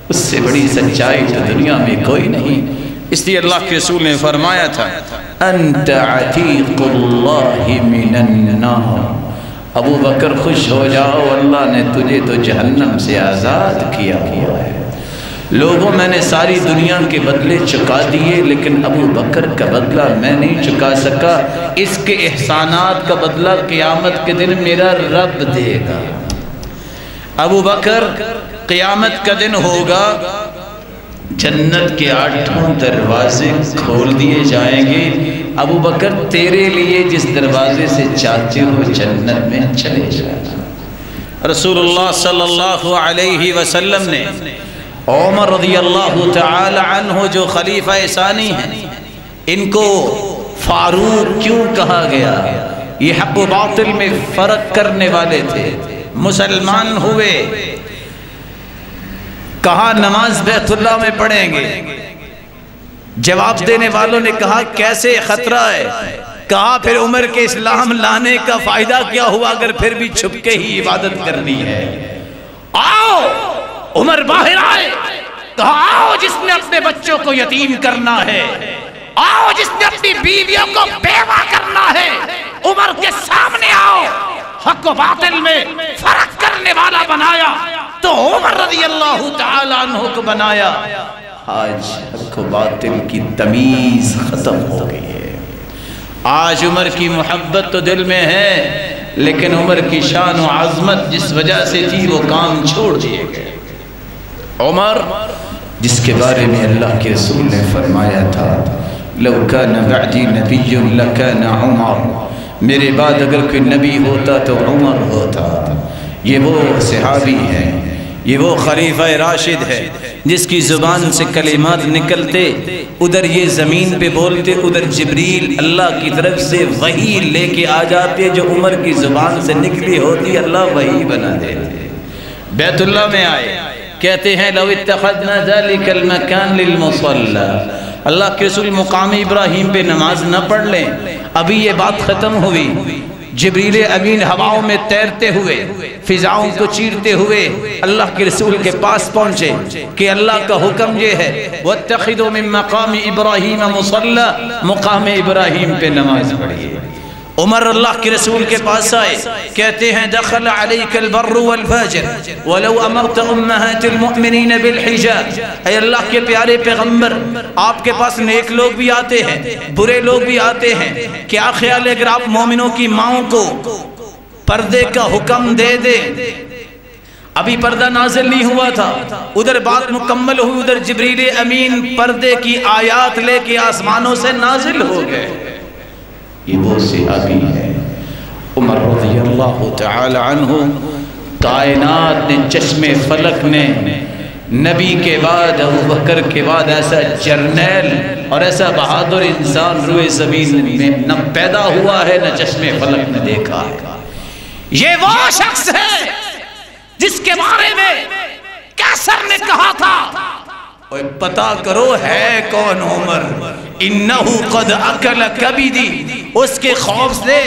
اس سے بڑی سچائی تو دنیا میں کوئی نہیں۔ اس لیے اللہ کے رسول نے فرمایا تھا انت عتیق اللہ من النار، ابو بکر خوش ہو جاؤ، اللہ نے تجھے تو جہنم سے آزاد کیا ہوا ہے۔ لوگوں میں نے ساری دنیا کے بدلے چکا دیے لیکن ابو بکر کا بدلہ میں نہیں چکا سکا، اس کے احسانات کا بدلہ قیامت کے دن میرا رب دے گا۔ ابو بکر قیامت کا دن ہوگا، جنت کے 8 دروازے کھول دیے جائیں گے، ابو بکر تیرے لیے جس دروازے سے چاہتے ہو جنت میں چلے جانا۔ رسول اللہ صلی اللہ علیہ وسلم نے عمر رضی اللہ تعالی عنہ جو خلیفہ ثانی ہیں، ان کو فاروق کیوں کہا گیا؟ یہ حق و باطل میں فرق کرنے والے تھے، مسلمان ہوئے، کہا نماز بیت اللہ میں پڑھیں گے، جواب دینے والوں نے کہا کیسے خطرہ ہے، کہا پھر عمر کے اسلام لانے کا فائدہ کیا ہوا اگر پھر بھی چھپ کے ہی عبادت کرنی ہے؟ آؤ، عمر باہر آئے، کہا آؤ جس نے اپنے بچوں کو یتیم کرنا ہے، آؤ جس نے اپنی بیویوں کو بیوہ کرنا ہے، عمر کے سامنے آؤ، حق و باطل میں فرق کرنے والا بنایا تو عمر رضی اللہ تعالیٰ عنہ کو بنایا۔ آج حق و باطل کی تمیز ختم ہو گئی ہے، آج عمر کی محبت تو دل میں ہے لیکن عمر کی شان و عظمت جس وجہ سے تھی وہ کام چھوڑ دیے گئے۔ عمر جس کے بارے میں اللہ کے رسول نے فرمایا تھا لو کان بعدی نبی لکان عمر، میرے بعد اگر کوئی نبی ہوتا تو عمر ہوتا۔ یہ وہ صحابی ہے، یہ وہ خلیفہ راشد ہے جس کی زبان سے کلمات نکلتے، ادھر یہ زمین پہ بولتے، ادھر جبریل اللہ کی طرف سے وحی لے کے آ جاتے، جو عمر کی زبان سے نکلی ہوتی اللہ وحی بنا دیتے۔ بیت اللہ میں آئے، کہتے ہیں لو اتخذنا ذلك المكان للمصلى، اللہ کے رسول مقام ابراہیم پہ نماز نہ پڑھ لیں۔ ابھی یہ بات ختم ہوئی، جبریل امین ہواؤں میں تیرتے ہوئے، فضاؤں کو چیرتے ہوئے اللہ کے رسول کے پاس پہنچے کہ اللہ کا حکم یہ ہے وَاتَّخِذُوا مِن مَقَامِ إِبْرَاهِيمَ مُصَلَّى، مقام ابراہیم پہ نماز پڑھیے۔ عمر اللہ کے رسول کے پاس آئے، کہتے ہیں دخل علیک البر والفاجر ولو امرت امہات المؤمنین بالحجاب، اے اللہ کے پیارے پیغمبر آپ کے پاس نیک لوگ بھی آتے ہیں، برے لوگ بھی آتے ہیں، کیا خیال ہے اگر آپ مومنوں کی ماؤں کو پردے کا حکم دے دیں؟ ابھی پردہ نازل نہیں ہوا تھا، ادھر بات مکمل ہوئی، ادھر جبریل امین پردے کی آیات لے کے آسمانوں سے نازل ہو گئے۔ یہ وہ صحابی ہے عمر رضی اللہ تعالی عنہ، کائنات نے چشم فلک نے نبی کے بعد ابو بکر کے بعد ایسا جرنیل اور ایسا بہادر انسان روئے زمین میں نہ پیدا ہوا ہے نہ چشم فلک نے دیکھا ہے۔ یہ وہ شخص ہے جس کے بارے میں کیسر نے کہا تھا پتا کرو ہے کون عمر، انہو قد اکل کبیدی، اس کے خوف سے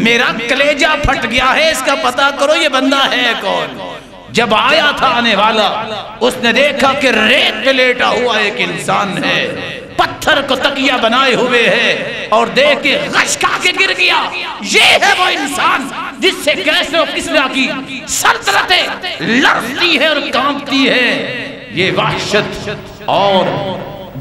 میرا کلیجہ پھٹ گیا ہے، اس کا پتا کرو یہ بندہ ہے کون۔ جب آیا تھا آنے والا، اس نے دیکھا کہ ریت پہ لیٹا ہوا ایک انسان ہے، پتھر کو تکیہ بنائے ہوئے ہے، اور دیکھ کے غش کھا کے گر گیا۔ یہ ہے وہ انسان جس سے کیسے و کسرا کی سلطنتیں لرزتی ہے اور کانپتی ہے۔ یہ وحشت اور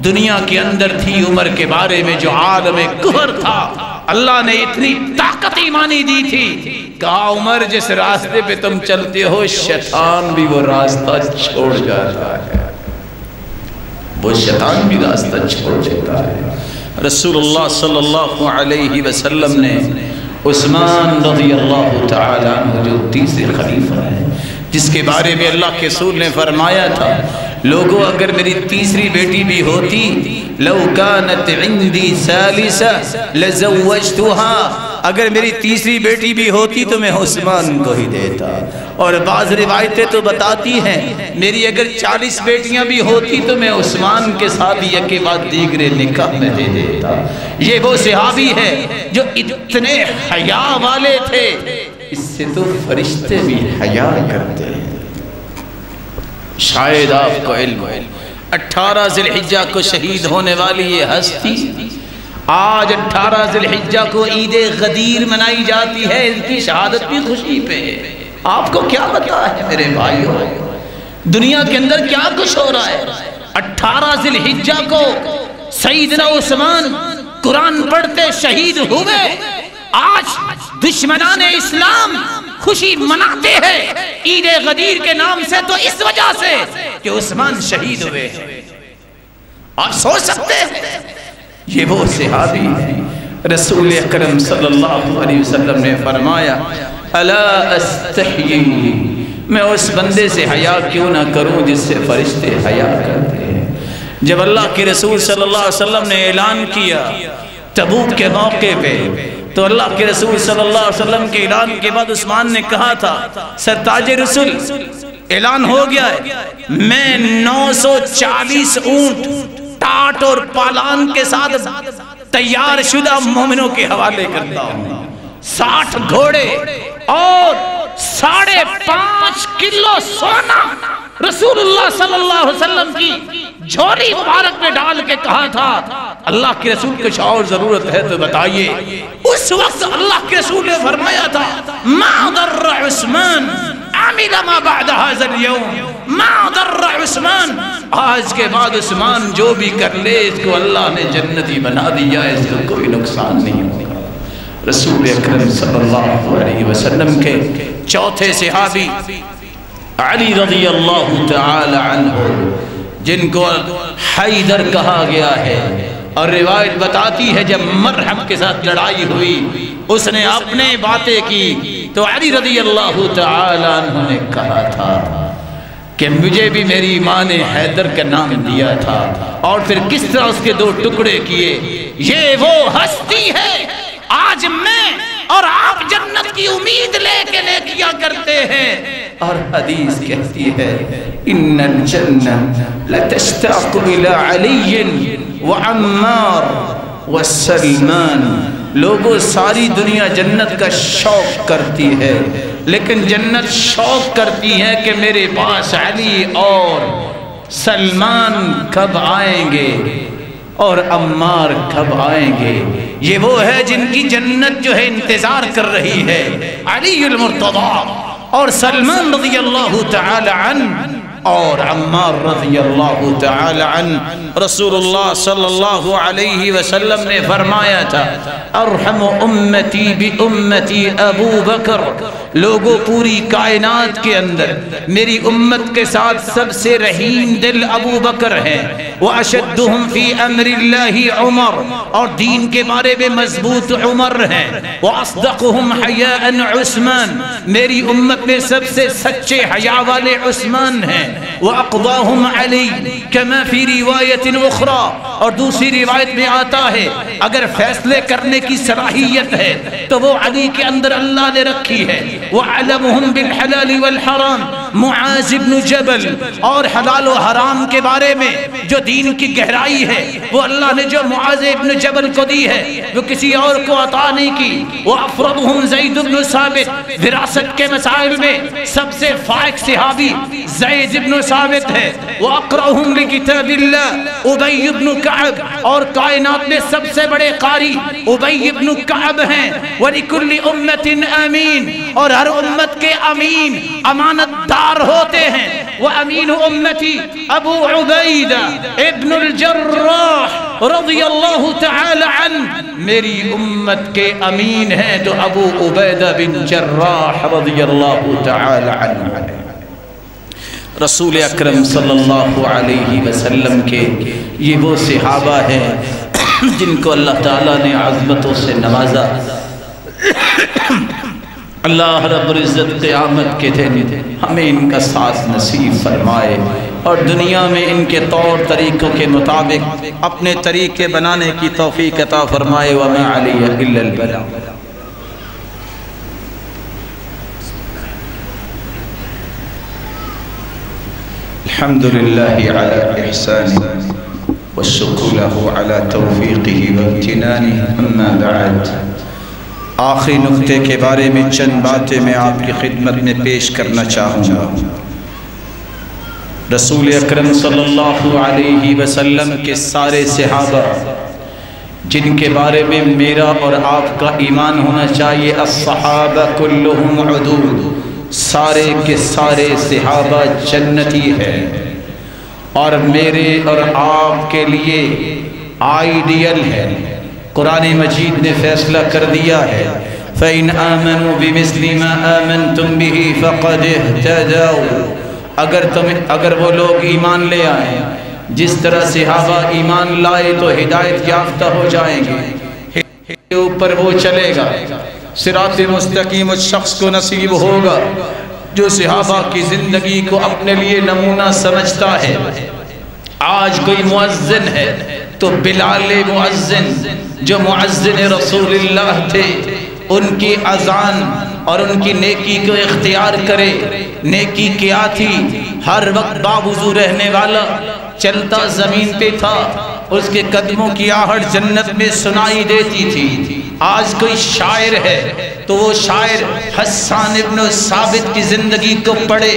دنیا کے اندر تھی عمر کے بارے میں جو عالم کفر تھا، اللہ نے اتنی طاقت ایمانی دی تھی، کہا عمر جس راستے پہ تم چلتے ہو شیطان بھی وہ راستہ چھوڑ جاتا ہے، وہ شیطان بھی راستہ چھوڑ جاتا ہے۔ رسول اللہ صلی اللہ علیہ وسلم نے عثمان رضی اللہ تعالیٰ عنہ جو تیسرے خلیفہ ہیں، جس کے بارے میں اللہ کے رسول نے فرمایا تھا لوگوں اگر میری تیسری بیٹی بھی ہوتی لو کانت عندی ثالثہ لزوجتها، اگر میری تیسری بیٹی بھی ہوتی تو میں عثمان کو ہی دیتا۔ اور بعض روایتیں تو بتاتی ہیں میری اگر 40 بیٹیاں بھی ہوتی تو میں عثمان کے ساتھ یکے بعد دیگرے نکاح میں دے دیتا۔ یہ وہ صحابی ہے جو اتنے حیا والے تھے، اس سے تو فرشتے بھی حیا کرتے ہیں۔ شاید آپ کو علم ہے 18 ذی الحجہ کو شہید ہونے والی یہ ہستی آج 18 ذی الحجہ کو عید غدیر منائی جاتی ہے، ان کی شہادت بھی خوشی پہ ہے۔ آپ کو کیا پتا ہے میرے بھائیوں دنیا کے اندر کیا کچھ ہو رہا ہے؟ 18 ذی الحجہ کو سیدنا عثمان قرآن پڑھتے شہید ہوئے، آج دشمنان اسلام خوشی مناتے ہیں عید غدیر کے نام سے، تو اس وجہ سے کہ عثمان شہید ہوئے ہیں۔ آپ سوچ سکتے ہیں یہ وہ صحابی ہے۔ رسول اکرم صلی اللہ علیہ وسلم نے فرمایا الا استحیی میں اس بندے سے حیا کیوں نہ کروں جس سے فرشتے حیا کرتے ہیں۔ جب اللہ کے رسول صلی اللہ علیہ وسلم نے اعلان کیا تبوک کے موقع پہ، تو اللہ کے رسول صلی اللہ علیہ وسلم کے اعلان کے بعد عثمان نے کہا تھا سرتاج رسول اعلان ہو گیا ہے، میں 940 اونٹ ٹاٹ اور پالان کے ساتھ تیار شدہ مومنوں کے حوالے کرتا ہوں، 60 گھوڑے اور 5.5 کلو سونا رسول اللہ صلی اللہ علیہ وسلم کی جھولی مبارک میں ڈال کے کہا تھا اللہ کے رسول کچھ اور ضرورت ہے تو بتائیے۔ اس وقت اللہ کے رسول نے فرمایا تھا ما ضر عثمان عمل ما بعد هذا اليوم، ما ضر عثمان، آج کے بعد عثمان جو بھی کر لے اس کو اللہ نے جنتی بنا دیا، اس کو کوئی نقصان نہیں ہوگا۔ رسول اکرم صلی اللہ علیہ وسلم کے چوتھے صحابی علی رضی اللہ تعالی عنہ، جن کو حیدر کہا گیا ہے، اور روایت بتاتی ہے جب مرحب کے ساتھ لڑائی ہوئی اس نے اپنے باتیں کی تو علی رضی اللہ تعالی عنہ نے کہا تھا کہ مجھے بھی میری ماں نے حیدر کا نام دیا تھا، اور پھر کس طرح اس کے 2 ٹکڑے کیے۔ یہ وہ ہستی ہے آج میں اور آپ جنت کی امید لے کے لے کیا کرتے ہیں، اور حدیث کہتی ہے ان الجنہ لتشتاق الى علی وعمار وسلمان، لوگوں ساری دنیا جنت کا شوق کرتی ہے، لیکن جنت شوق کرتی ہے کہ میرے پاس علی اور سلمان کب آئیں گے اور عمار کب آئیں گے۔ یہ وہ ہے جن کی جنت جو ہے انتظار کر رہی ہے، علی المرتضی اور سلمان رضی اللہ تعالی عنہ اور عمار رضی اللہ تعالی عنہ۔ رسول اللہ صلی اللہ علیہ وسلم نے فرمایا تھا ارحم امتی بی امتی ابو بکر، لوگوں پوری کائنات کے اندر میری امت کے ساتھ سب سے رحیم دل ابو بکر ہیں، واشدہم فی امر اللہ عمر، اور دین کے بارے میں مضبوط عمر ہیں، واصدقہم حیاء عثمان، میری امت میں سب سے سچے حیا والے عثمان ہیں، وَأَقْضَاهُمْ عَلِي كَمَا فِي رِوَایَةٍ أُخْرَى، اور دوسری روایت میں آتا ہے اگر فیصلے کرنے کی صلاحیت ہے تو وہ علی کے اندر اللہ نے رکھی ہے۔ وَعَلَمُهُمْ بِالْحَلَالِ وَالْحَرَامِ، معاذ بن جبل، اور حلال و حرام کے بارے میں جو دین کی گہرائی ہے وہ اللہ نے جو معاذ بن جبل کو دی ہے وہ کسی اور کو عطا نہیں کی۔ وَأَفْرَضُهُمْ زید بن ثابت، وراثت کے مسائل میں سب سے فائق صحابی زید بن ثابت ہے۔ وَأَقْرَأُهُمْ لِكِتَابِ اللَّهِ ابی بن کعب، اور کائنات میں سب سے بڑے قاری ابی بن کعب ہیں۔ وَلِكُلِّ أُمَّةٍ آمین، اور ہر امت کے امین امانت دار ہوتے ہیں۔ وَأَمِينُ أُمَّتِي ابو عبیدہ ابن الجراح رضی اللہ تعالی عنہ، میری امت کے امین ہیں تو ابو عبیدہ بن جراح رضی اللہ تعالی عنہ۔ رسول اکرم صلی اللہ علیہ وسلم کے یہ وہ صحابہ ہیں جن کو اللہ تعالیٰ نے عظمتوں سے نوازا۔ اللہ رب العزت قیامت کے دن ہمیں ان کا ساتھ نصیب فرمائے، اور دنیا میں ان کے طور طریقوں کے مطابق اپنے طریقے بنانے کی توفیق عطا فرمائے۔ وما علی الا البلاغ۔ الحمد لله على إحسانه والشكر له على توفيقه وامتنانه، أما بعد، آخری نقطے کے بارے میں چند باتیں میں آپ کی خدمت میں پیش کرنا چاہوں گا۔ رسول اکرم صلی اللہ علیہ وسلم کے سارے صحابہ جن کے بارے میں میرا اور آپ کا ایمان ہونا چاہیے، الصحابہ کلہم عدول، سارے کے سارے صحابہ جنتی ہیں، اور میرے اور آپ کے لیے آئیڈیل ہے۔ قرآن مجید نے فیصلہ کر دیا ہے فَإِنْ آمَنُوا بِمِثْلِ مَا آمَنْتُمْ بِهِ فَقَدْ اهْتَدَوْا، اگر وہ لوگ ایمان لے آئیں جس طرح صحابہ ایمان لائے تو ہدایت یافتہ ہو جائیں گے، کے اوپر وہ چلے گا، صراط مستقیم اس شخص کو نصیب ہوگا جو صحابہ کی زندگی کو اپنے لیے نمونہ سمجھتا ہے. آج کوئی مؤذن ہے تو بلال مؤذن جو مؤذن رسول اللہ تھے ان کی اذان اور ان کی نیکی کو اختیار کرے. نیکی کیا تھی؟ ہر وقت باوضو رہنے والا، چلتا زمین پہ تھا، اس کے قدموں کی آہٹ جنت میں سنائی دیتی تھی. آج کوئی شاعر ہے تو وہ شاعر حسان ابن ثابت کی زندگی کو پڑھے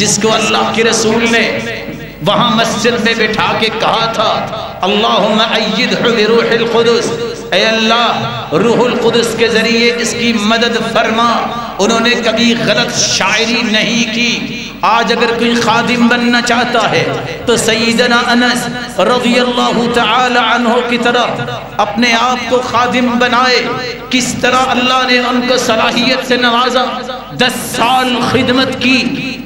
جس کو اللہ کے رسول نے وہاں مسجد میں بٹھا کے کہا تھا اللہم ایدہ بروح القدس، اے اللہ روح القدس کے ذریعے اس کی مدد فرما. انہوں نے کبھی غلط شاعری نہیں کی. آج اگر کوئی خادم بننا چاہتا ہے تو سیدنا انس رضی اللہ تعالی عنہ کی طرح اپنے آپ کو خادم بنائے. کس طرح اللہ نے ان کو صلاحیت سے نوازا. 10 سال خدمت کی،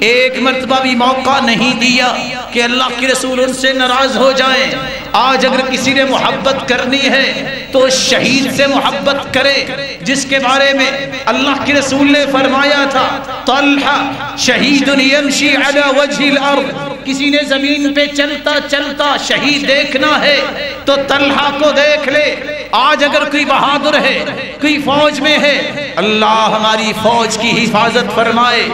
ایک مرتبہ بھی موقع نہیں دیا کہ اللہ کے رسول ان سے ناراض ہو جائیں. آج اگر کسی نے محبت کرنی ہے تو شہید سے محبت کرے جس کے بارے میں اللہ کے رسول نے فرمایا تھا طلحہ شہید یمشی علی وجہ الارض. کسی نے زمین پہ چلتا چلتا شہید دیکھنا ہے تو طلحہ کو دیکھ لے. آج اگر کوئی بہادر ہے، کوئی فوج میں ہے، اللہ ہماری فوج کی حفاظت فرمائے،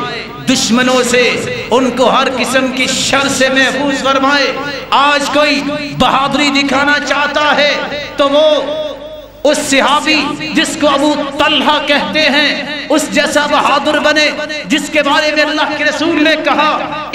دشمنوں سے ان کو ہر قسم کی شر سے محفوظ فرمائے. آج کوئی بہادری دکھانا چاہتا ہے تو وہ اس صحابی جس کو ابو طلحہ کہتے ہیں اس جیسا بہادر بنے جس کے بارے میں اللہ کے رسول نے کہا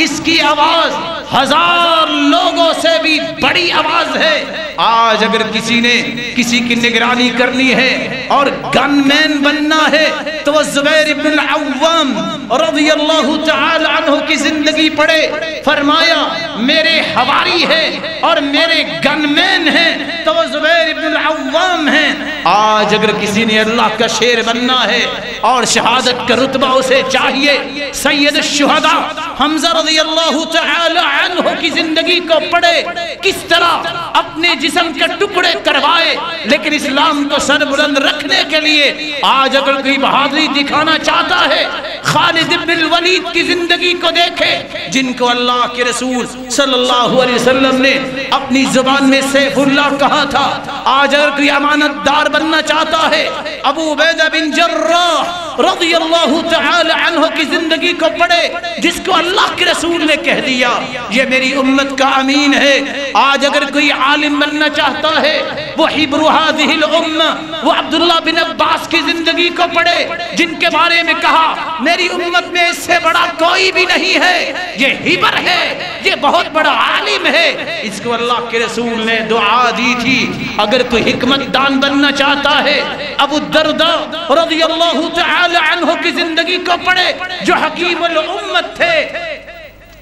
اس کی آواز 1000 لوگوں سے بھی بڑی آواز ہے. آج اگر کسی نے کسی کی نگرانی کرنی ہے اور گن مین بننا ہے تو وہ زبیر ابن العوام رضی اللہ تعالی عنہ کی زندگی پڑھے. فرمایا میرے حواری ہے اور میرے گن مین ہیں تو وہ زبیر ابن العوام ہیں. آج اگر کسی نے اللہ کا شیر بننا ہے اور شہادت کا رتبہ اسے چاہیے، سید الشہداء حمزہ رضی اللہ تعالی عنہ کی زندگی کو پڑھے. کس طرح اپنے جسم کے ٹکڑے کروائے لیکن اسلام کو سر بلند رکھنے کے لیے. آج اگر کوئی بہادری دکھانا چاہتا ہے خالد ابن الولید کی زندگی کو دیکھے جن کو اللہ کے رسول صلی اللہ علیہ وسلم نے اپنی زبان میں سیف اللہ کہا تھا. آج اگر کوئی امانت دار بننا چاہتا ہے ابو عبیدہ بن جراح رضی اللہ تعالی عنہ کی زندگی کو پڑھے جس کو اللہ کے رسول نے کہہ دیا یہ میری امت کا امین ہے. آج اگر کوئی عالم بننا چاہتا ہے وہ حبر هذه الامہ وہ عبداللہ بن عباس کی زندگی کو پڑھے جن کے بارے میں کہا میری امت میں اس سے بڑا کوئی بھی نہیں ہے، یہ حبر ہے، یہ بہت بڑا عالم ہے. اس کو اللہ کے رسول نے دعا دی تھی. اگر کوئی حکمت دان بننا چاہتا ہے ابو الدرداء رضی اللہ تعالی عنہ کی زندگی کو پڑھے جو حکیم الامت تھے.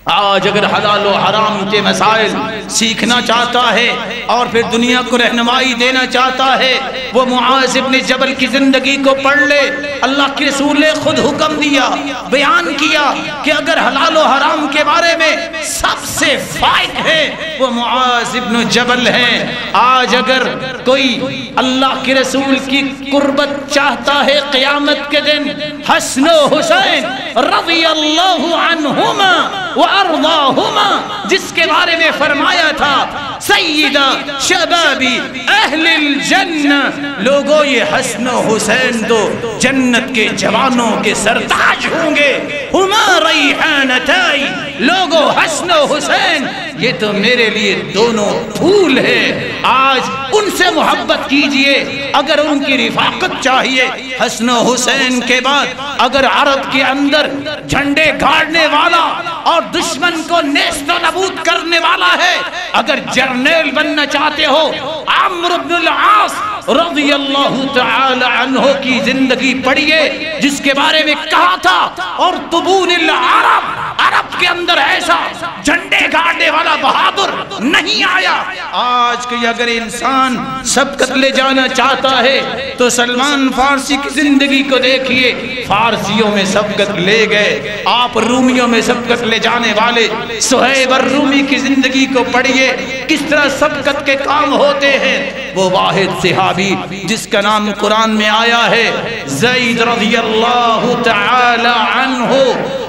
آج اگر حلال و حرام کے مسائل سیکھنا چاہتا ہے اور پھر دنیا کو رہنمائی دینا چاہتا ہے وہ معاذ ابن جبل کی زندگی کو پڑھ لے. اللہ کے رسول نے خود حکم دیا، بیان کیا کہ اگر حلال و حرام کے بارے میں سب سے فائق ہے وہ معاذ ابن جبل ہیں. آج اگر کوئی اللہ کے رسول کی قربت چاہتا ہے قیامت کے دن حسن و حسین رضی اللہ عنہما وارضاہما جس کے بارے میں فرمایا تھا سیدہ شبابی اہل الجنہ، لوگوں یہ حسن و حسین تو جنت کے جوانوں کے سرتاج ہوں گے. ہما ریحانتائی، لوگوں حسن و حسین یہ تو میرے لیے دونوں پھول ہیں. آج ان سے محبت کیجئے اگر ان کی رفاقت چاہیے. حسن و حسین کے بعد اگر عرب کے اندر جھنڈے گاڑنے والا اور دشمن کو نیست و نابود کرنے والا ہے، اگر جرنیل بننا چاہتے ہو عمرو بن العاص رضی اللہ تعالی عنہ کی زندگی پڑھیے جس کے بارے میں کہا تھا اور طبون العرب، عرب کے اندر ایسا جھنڈے گاڑنے والا بہادر نہیں آیا. آج کوئی اگر انسان سبقت لے جانا چاہتا ہے تو سلمان فارسی کی زندگی کو دیکھیے. فارسیوں میں سبقت لے گئے، آپ رومیوں میں سبقت لے جانے والے سہیب الرومی کی زندگی کو پڑھیے کس طرح سبقت کے کام ہوتے ہیں. وہ واحد صحابی جس کا نام قرآن میں آیا ہے زید رضی اللہ تعالی عنہ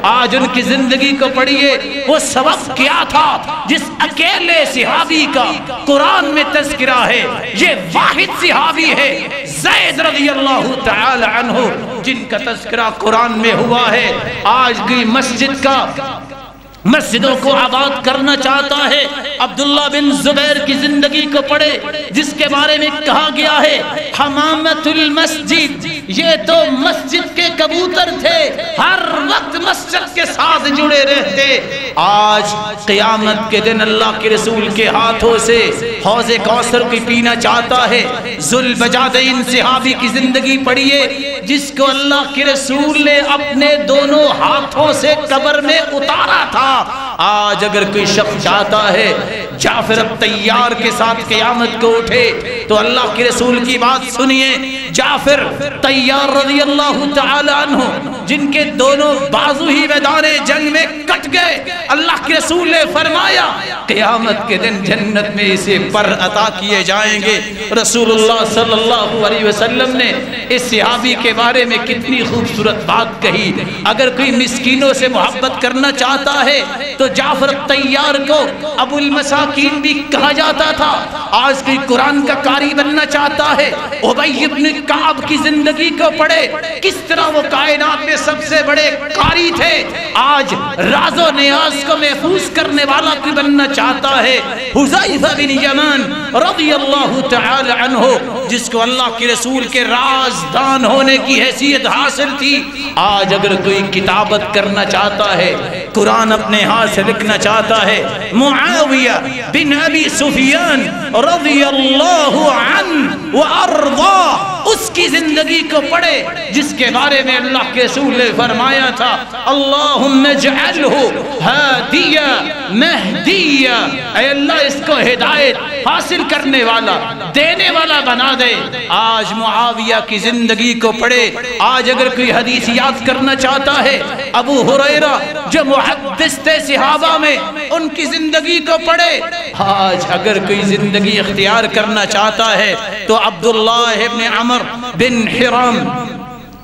آج ان کی زندگی کو پڑھیے، وہ سبب کیا تھا جس اکیلے صحابی کا قرآن میں تذکرہ ہے؟ یہ واحد صحابی ہے زید رضی اللہ تعالی عنہ جن کا تذکرہ قرآن میں ہوا ہے۔ آج کی مسجد کا مسجدوں کو آباد کرنا چاہتا ہے، عبداللہ بن زبیر کی زندگی کو پڑھے جس کے بارے میں کہا گیا ہے حمامت المسجد، یہ تو مسجد کے کبوتر تھے، ہر وقت مسجد کے ساتھ جڑے رہتے۔ آج قیامت کے دن اللہ کے رسول کے ہاتھوں سے حوض کوثر کی پینا چاہتا ہے۔ ذوالبجادین صحابی کی زندگی پڑھیے جس کو اللہ کے رسول نے اپنے دونوں ہاتھوں سے قبر میں اتارا تھا۔ آج اگر کوئی شخص چاہتا ہے جعفر الطیار کے ساتھ قیامت کو اٹھے تو اللہ کے رسول کی بات سنیے، جعفر طیار رضی اللہ تعالی عنہ جن کے دونوں بازو ہی میدان جنگ میں کٹ گئے، اللہ کے رسول نے فرمایا قیامت کے دن جنت میں اسے پر عطا کیے جائیں گے۔ رسول اللہ صلی اللہ علیہ وسلم نے اس صحابی کے بارے میں کتنی خوبصورت بات کہی۔ اگر کوئی مسکینوں سے محبت کرنا چاہتا ہے تو جعفر الطیار کو ابو المساکین بھی کہا جاتا تھا۔ آج کوئی قرآن کا قاری بننا چاہتا ہے، ابی بن کعب کی زندگی کو پڑھے، کس طرح وہ کائنات میں سب سے بڑے قاری تھے۔ آج راز و نیاز کو محفوظ کرنے والا کوئی بننا چاہتا ہے، حذیفہ بن یمان رضی اللہ تعالی عنہ جس کو اللہ کے رسول کے رازدان ہونے کی حیثیت حاصل تھی۔ آج اگر کوئی کتابت کرنا چاہتا ہے، قرآن اپنے ہاتھ سے لکھنا چاہتا ہے، معاویہ بن ابی سفیان رضی اللہ عنہ وارضاہ اس کی زندگی کو پڑھے جس کے بارے میں اللہ کے رسول نے فرمایا تھا اللہم اجعلہ ہادیہ مہدیہ، اے اللہ اس کو ہدایت حاصل کرنے والا دینے والا بنا دے۔ آج معاویہ کی زندگی کو پڑھے۔ آج اگر کوئی حدیث یاد کرنا چاہتا ہے، ابو ہریرہ جو محدث تھے صحابہ میں، ان کی زندگی کو پڑھے۔ آج اگر کوئی زندگی اختیار کرنا چاہتا ہے تو عبداللہ ابن عمر بن حرام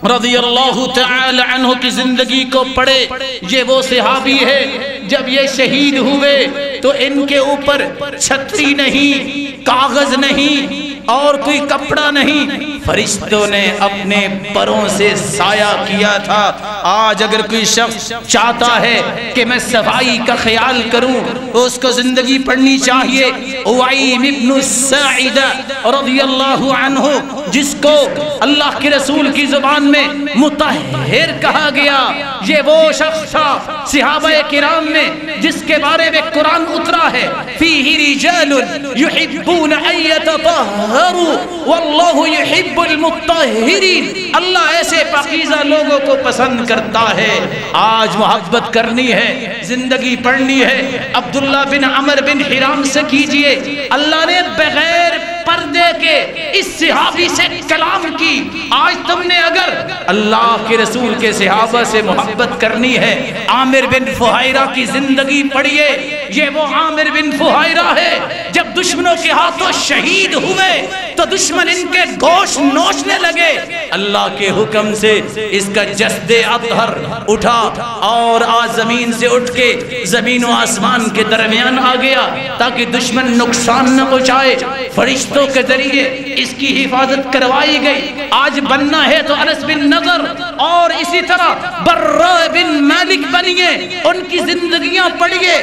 رضی اللہ تعالی عنہ کی زندگی کو پڑھے۔ یہ وہ صحابی ہے جب یہ شہید ہوئے تو ان کے اوپر چھتری نہیں، کاغذ نہیں اور کوئی کپڑا نہیں، فرشتوں نے اپنے پروں سے سایہ کیا تھا۔ آج اگر کوئی شخص چاہتا ہے کہ میں صفائی کا خیال کروں تو اس کو زندگی پڑھنی چاہیے۔ اوعیم ابن الساعدہ رضی اللہ عنہ جس کو اللہ کے رسول کی زبان میں مطہر کہا گیا، یہ وہ شخص تھا صحابہ کرام میں جس کے بارے میں قرآن اترا ہے فیہ رجال یحبون ان یتطہروا واللہ یحب المطہرین، اللہ ایسے پاکیزہ لوگوں کو پسند کرتا ہے۔ آج محبت کرنی ہے، زندگی پڑھنی ہے، عبداللہ بن عمر بن حرام سے کیجئے۔ اللہ نے بغیر پردے کے اس صحابی سے کلام کی۔ آج تم نے اگر اللہ کے رسول کے صحابہ سے محبت کرنی ہے، عامر بن فہیرہ کی زندگی پڑھیے۔ یہ وہ عامر بن فہیرہ ہے جب دشمنوں کے ہاتھوں شہید ہوئے تو دشمن ان کے گوشت نوچنے لگے، اللہ کے حکم سے اس کا جسد اطہر اٹھا اور آج زمین سے اٹھ کے زمین و آسمان کے درمیان آ گیا تاکہ دشمن نقصان نہ پہنچائے۔ فرشتوں کے ذریعے اس کی حفاظت کروائی گئی۔ آج بننا ہے تو انس بن نضر اور اسی طرح براء بن مالک بنیے، ان کی زندگیاں پڑھیے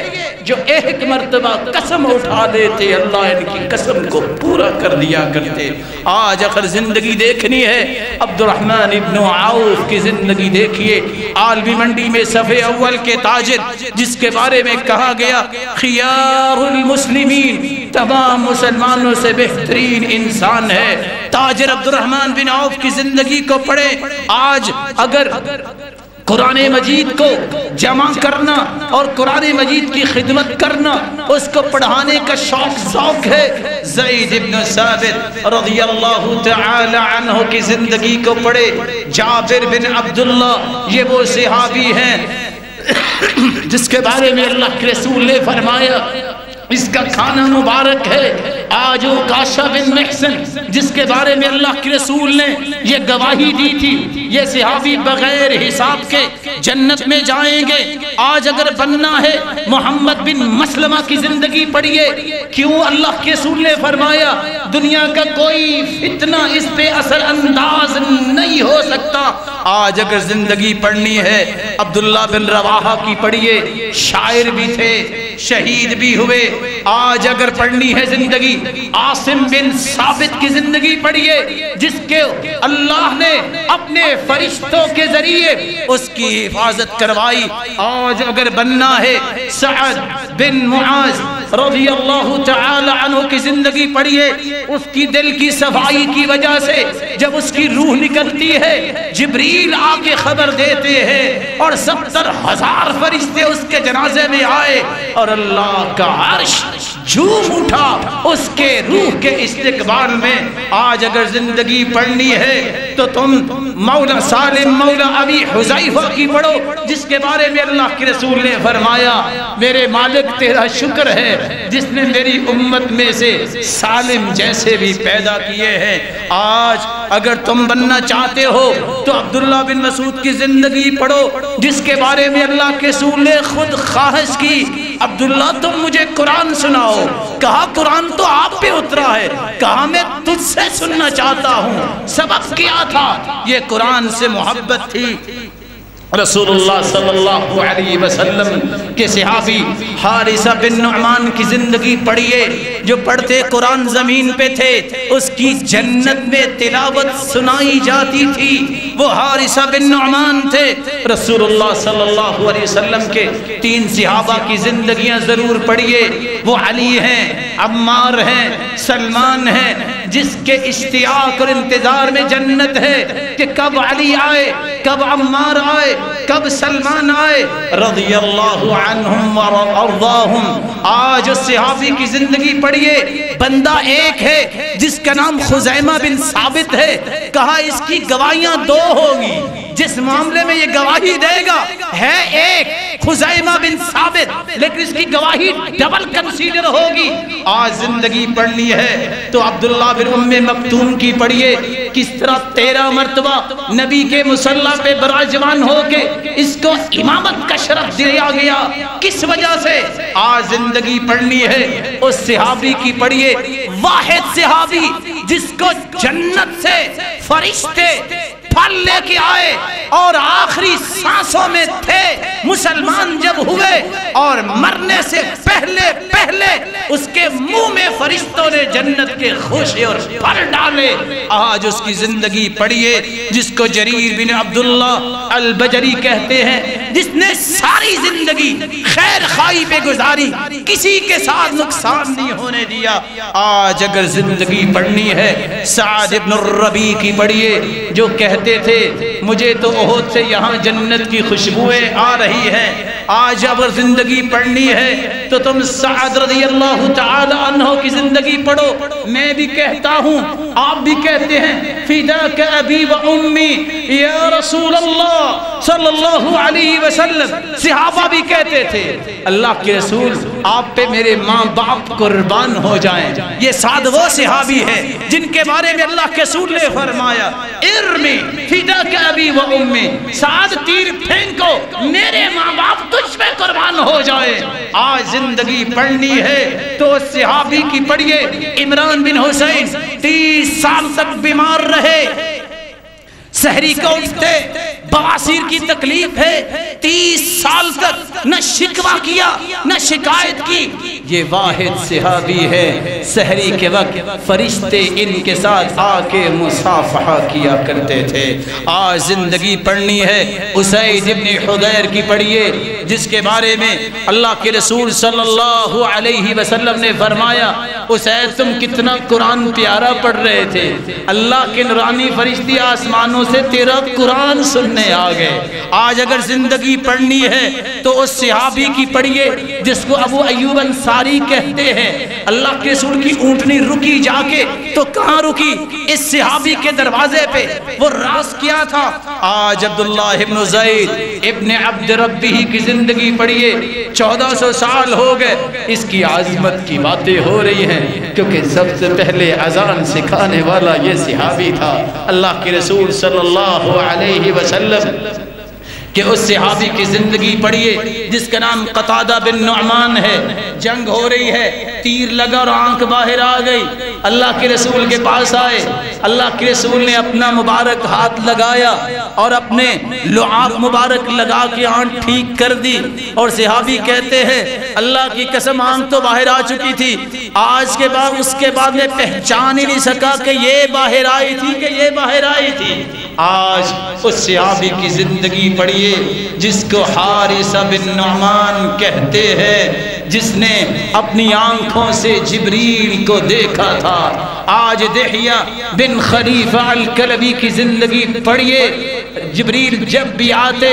جو ایک مرتبہ قسم اٹھا دیتے، اللہ ان کی قسم کو پورا کر دیا کرتے۔ آج اگر زندگی دیکھنی ہے عبد الرحمن ابن عوف کی زندگی دیکھیے، عالمی منڈی میں صف اول کے تاجر جس کے بارے میں کہا گیا خیار المسلمین، تمام مسلمانوں سے بہترین انسان ہے۔ تاجر عبد الرحمن بن عوف کی زندگی کو پڑھے۔ آج اگر قرآن مجید کو جمع کرنا اور قرآن مجید کی خدمت کرنا، اس کو پڑھانے کا شوق ذوق ہے، زید بن ثابت رضی اللہ تعالی عنہ کی زندگی کو پڑھے۔ جابر بن عبداللہ یہ وہ صحابی ہیں جس کے بارے میں اللہ کے رسول نے فرمایا اس کا کھانا مبارک ہے آج عکاشہ بن محصن جس کے بارے میں اللہ کے رسول نے یہ گواہی دی تھی، یہ صحابی بغیر حساب کے جنت میں جائیں گے، آج اگر بننا ہے محمد بن مسلمہ کی زندگی پڑھیے، کیوں اللہ کے رسول نے فرمایا دنیا کا کوئی فتنہ اس پہ اثر انداز نہیں ہو سکتا۔ آج اگر زندگی پڑھنی ہے عبداللہ بن رواحہ کی پڑھیے، شاعر بھی تھے، شہید بھی ہوئے۔ آج اگر پڑھنی ہے زندگی عاصم بن ثابت کی زندگی پڑھیے، جس کے اللہ نے اپنے فرشتوں کے ذریعے اس کی حفاظت کروائی۔ آج اگر بننا ہے سعد بن معاذ رضی اللہ تعالی عنہ کی زندگی پڑھیے، اس کی دل کی صفائی کی وجہ سے جب اس کی روح نکلتی ہے جبریل آ کے خبر دیتے ہیں اور 70,000 فرشتے اس کے جنازے میں آئے اور اللہ کا عرش جھوم اٹھا اس کے روح کے استقبال میں۔ آج اگر زندگی پڑھنی ہے تو تم مولا سالم مولا ابی حذیفہ کی پڑھو، جس کے بارے میں اللہ کے رسول نے فرمایا میرے مالک تیرا شکر ہے جس نے میری امت میں سے سالم جیسے بھی پیدا کیے ہیں۔ آج اگر تم بننا چاہتے ہو تو عبداللہ بن مسعود کی زندگی پڑھو، جس کے بارے میں اللہ کے رسول نے خود خواہش کی عبداللہ تم مجھے قرآن سناؤ۔ کہا قرآن تو آپ پہ اترا ہے، کہا میں تجھ سے سننا چاہتا ہوں۔ سبق کیا تھا؟ یہ قرآن سے محبت تھی۔ رسول اللہ صلی اللہ علیہ وسلم کے صحابی حارثہ بن نعمان کی زندگی پڑھیے، جو پڑھتے قرآن زمین پہ تھے، اس کی جنت میں تلاوت سنائی جاتی تھی۔ وہ حارثہ بن نعمان تھے۔ رسول اللہ صلی اللہ علیہ وسلم کے 3 صحابہ کی زندگیاں ضرور پڑھیے، وہ علی ہیں، عمار ہیں، سلمان ہیں، جس کے اشتیاق اور انتظار میں جنت ہے کہ کب علی آئے، کب عمار آئے، کب سلمان آئے رضی اللہ عنہم وارضاہم۔ آج اس صحابی کی زندگی پڑھیے، بندہ ایک ہے جس کا نام خزیمہ بن ثابت ہے۔ کہا اس کی گواہیاں 2 ہوگی، جس معاملے میں یہ گواہی دے گا ہے ایک خزیمہ بن ثابت، لیکن اس کی گواہی ڈبل کنسیڈر ہوگی۔ آج زندگی پڑھنی ہے تو عبداللہ بن ام مکتوم کی پڑھیے، کس طرح 13 مرتبہ نبی کے مصلی پہ براجمان ہو کے اس کو امامت کا شرف دیا گیا، کس وجہ سے؟ آج زندگی پڑھنی ہے اس صحابی کی پڑھیے، واحد صحابی جس کو جنت سے فرشتے پھل لے کے آئے اور آخری سانسوں میں تھے، مسلمان جب ہوئے اور مرنے سے پہلے اس کے منہ میں فرشتوں نے جنت کے خوشے اور پھل ڈالے۔ آج اس کی زندگی پڑھیے، جس کو جریر بن عبداللہ البجری کہتے ہیں، جس نے ساری زندگی خیر خواہی پہ گزاری، کسی کے ساتھ نقصان نہیں ہونے دیا۔ آج اگر زندگی پڑھنی ہے سعد بن الربیع کی پڑھیے، جو کہتے تھے مجھے تو احد سے یہاں جنت کی خوشبوئیں آ رہی ہیں۔ آج اگر زندگی پڑھنی ہے تو تم سعد رضی اللہ تعالی عنہ کی زندگی پڑھو۔ میں بھی کہتا ہوں، آپ بھی کہتے ہیں فداک ابی و امی یا رسول اللہ صلی اللہ علیہ وسلم۔ صحابہ بھی کہتے تھے اللہ کے رسول آپ پہ میرے ماں باپ قربان ہو جائیں۔ یہ سعد وہ صحابی ہے جن کے بارے میں اللہ کے رسول نے فرمایا ارمی فداک ابی و امی، سعد تیر پھینکو میرے ماں باپ تجھ پہ قربان ہو جائے۔ آج زندگی پڑھنی ہے تو صحابی کی پڑھیے، عمران بن حسین 30 سال تک بیمار رہے، سحری کو اٹھتے، بواسیر کی تکلیف ہے، 30 سال تک نہ شکوہ کیا نہ شکایت کی۔ یہ واحد صحابی ہے، سحری کے وقت فرشتے ان کے ساتھ آ کے مصافحہ کیا کرتے تھے۔ آج زندگی پڑھنی ہے اسید ابن حضیر کی پڑھیے، جس کے بارے میں اللہ کے رسول صلی اللہ علیہ وسلم نے فرمایا اسید تم کتنا قرآن پیارا پڑھ رہے تھے، اللہ کے نورانی فرشتے آسمانوں سے تیرا قرآن سننے آ گئے۔ آج اگر زندگی پڑھنی ہے تو اس صحابی کی پڑھیے جس کو ابو ایوب انصاری انصاری کہتے ہیں اللہ کے رسول کی اونٹنی رکی جا کے تو کہاں رکی؟ اس صحابی کے دروازے پہ۔ وہ راز کیا تھا؟ آج عبداللہ ابن زید ابن عبد ربہ کی زندگی پڑھیے، 1400 سال ہو گئے، اس کی عظمت کی باتیں ہو رہی ہیں، کیونکہ سب سے پہلے اذان سکھانے والا یہ صحابی تھا۔ اللہ کے رسول صلی اللہ علیہ وسلم کہ اس صحابی کی زندگی پڑھیے جس کا نام قتادہ بن نعمان ہے۔ جنگ ہو رہی ہے، تیر لگا اور آنکھ باہر آ گئی، اللہ کے رسول کے پاس آئے، اللہ کے رسول نے اپنا مبارک ہاتھ لگایا اور اپنے لعاب مبارک لگا کے آنکھ ٹھیک کر دی، اور صحابی کہتے ہیں اللہ کی قسم آنکھ تو باہر آ چکی تھی، آج کے بعد اس کے بعد میں پہچان ہی نہیں سکا کہ یہ باہر آئی تھی کہ یہ باہر آئی تھی۔ آج اس صحابی کی زندگی پڑھیے جس کو حارثہ بن نعمان کہتے ہیں، جس نے اپنی آنکھوں سے جبریل کو دیکھا تھا۔ آج دحیہ بن خلیفہ الکلبی کی زندگی پڑھیے، جبریل جب بھی آتے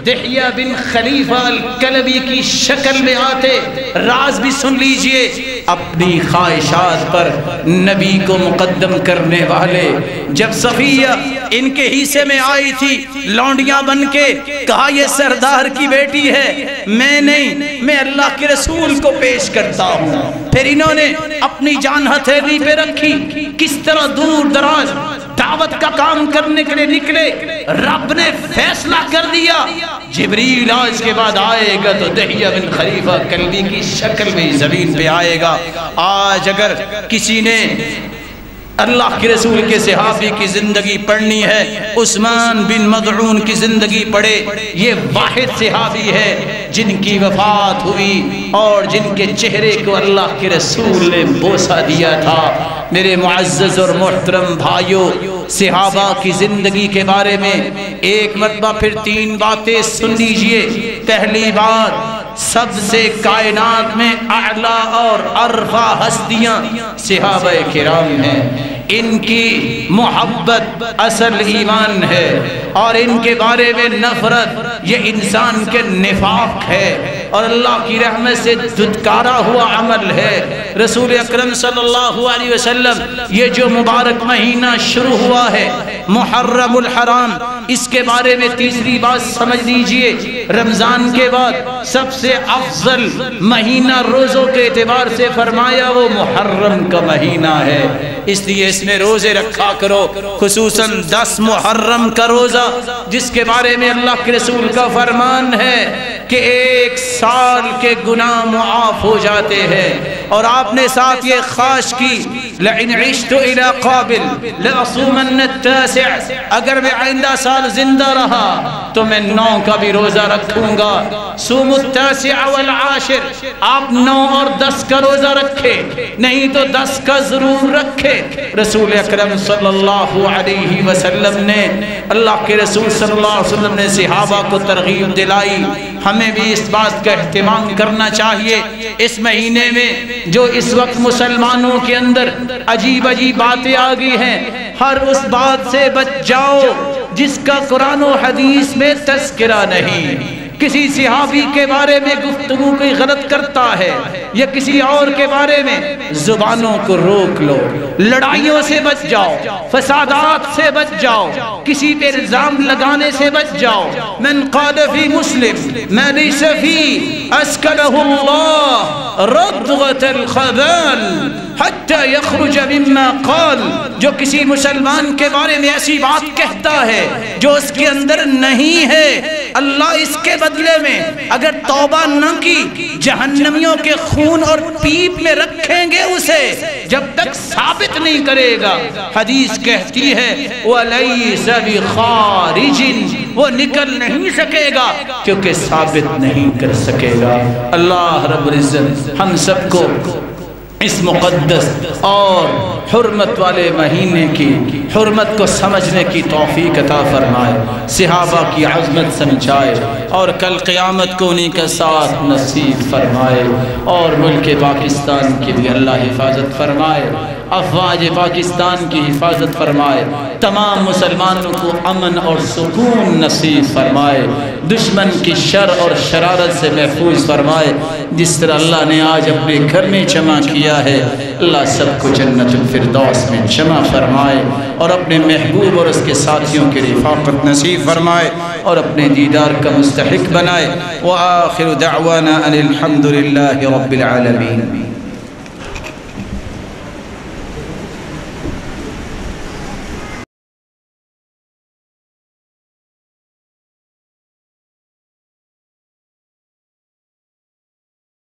دحیہ بن خلیفہ الکلبی کی شکل میں آتے۔ راز بھی سن لیجئے، اپنی خواہشات پر نبی کو مقدم کرنے والے، جب صفیہ ان کے حصے میں آئی تھی لونڈیاں بن کے، کہا یہ سردار کی بیٹی ہے، میں نہیں، میں اللہ کے رسول کو پیش کرتا ہوں۔ پھر انہوں نے اپنی جان ہتھیلی پہ رکھی، کس طرح دور دراز دعوت کا کام کرنے کے لیے نکلے۔ رب نے فیصلہ کر دیا جبریل آج کے بعد آئے گا تو دحیہ بن خلیفہ کلبی کی شکل میں زمین پہ آئے گا۔ آج اگر کسی نے اللہ کے رسول کے صحابی کی زندگی پڑھنی ہے، عثمان بن مظعون کی زندگی پڑھے، یہ واحد صحابی ہے جن کی وفات ہوئی اور جن کے چہرے کو اللہ کے رسول نے بوسہ دیا تھا۔ میرے معزز اور محترم بھائیوں، صحابہ کی زندگی کے بارے میں ایک مرتبہ پھر 3 باتیں سن لیجئے۔ پہلی بات، سب سے کائنات میں اعلیٰ اور عرفہ ہستیاں صحابہ کرام ہیں، ان کی محبت اصل ایمان ہے، اور ان کے بارے میں نفرت یہ انسان کے نفاق ہے اور اللہ کی رحمت سے دھتکارا ہوا عمل ہے۔ رسول اکرم صلی اللہ علیہ وسلم یہ جو مبارک مہینہ شروع ہوا ہے محرم الحرام، اس کے بارے میں تیسری بات سمجھ لیجئے، رمضان کے بعد سب سے افضل مہینہ روزوں کے اعتبار سے فرمایا وہ محرم کا مہینہ ہے، اس لیے اس میں روزے رکھا کرو، خصوصاً 10 محرم کا روزہ جس کے بارے میں اللہ کے رسول کا فرمان ہے کہ 1 سال کے گناہ معاف ہو جاتے ہیں، اور آپ نے ساتھ یہ خواہش کی لئن عشت الى قابل لأصومن التاسع، اگر میں آئندہ سال زندہ رہا تو میں 9 کا بھی روزہ رکھوں گا۔ صوم التاسع والعاشر، آپ 9 اور 10 کا روزہ رکھے، نہیں تو 10 کا ضرور رکھے۔ رسول اکرم صلی اللہ علیہ وسلم نے، اللہ کے رسول صلی اللہ علیہ وسلم نے صحابہ کو ترغیب دلائی، ہمیں بھی اس بات کا اہتمام کرنا چاہیے۔ اس مہینے میں جو اس وقت مسلمانوں کے اندر عجیب عجیب باتیں آ گئی ہیں، ہر اس بات سے بچ جاؤ جس کا قرآن و حدیث میں تذکرہ نہیں۔ کسی صحابی کے بارے میں گفتگو کوئی غلط کرتا ہے یا کسی اور کے بارے میں، زبانوں کو روک لو، لڑائیوں سے بچ جاؤ، فسادات سے بچ جاؤ، کسی پہ الزام لگانے سے بچ جاؤ۔ من قال فی مسلم ما لیس فی اسکنہ اللہ ردغت الخبال حتی یخرج مما قال، جو کسی مسلمان کے بارے میں ایسی بات کہتا ہے جو اس کے اندر نہیں ہے، اللہ اس کے بدلے میں اگر توبہ نہ کی جہنمیوں کے خون اور پیپ میں رکھیں گے اسے جب تک ثابت نہیں کرے گا۔ حدیث کہتی ہے وَلَيْسَ بِخَارِجٍ، وہ نکل نہیں سکے گا کیونکہ ثابت نہیں کر سکے گا۔ اللہ رب العزت ہم سب کو اس مقدس اور حرمت والے مہینے کی حرمت کو سمجھنے کی توفیق عطا فرمائے، صحابہ کی عظمت سمجھائے، اور کل قیامت کو انہی کا ساتھ نصیب فرمائے، اور ملک پاکستان کی بھی اللہ حفاظت فرمائے۔ افواج پاکستان کی حفاظت فرمائے، تمام مسلمانوں کو امن اور سکون نصیب فرمائے، دشمن کی شر اور شرارت سے محفوظ فرمائے۔ جس طرح اللہ نے آج اپنے گھر میں جمع کیا ہے، اللہ سب کو جنت الفردوس میں جمع فرمائے اور اپنے محبوب اور اس کے ساتھیوں کی رفاقت نصیب فرمائے اور اپنے دیدار کا مستحق بنائے۔ وآخر دعوانا ان الحمد للہ رب العالمین۔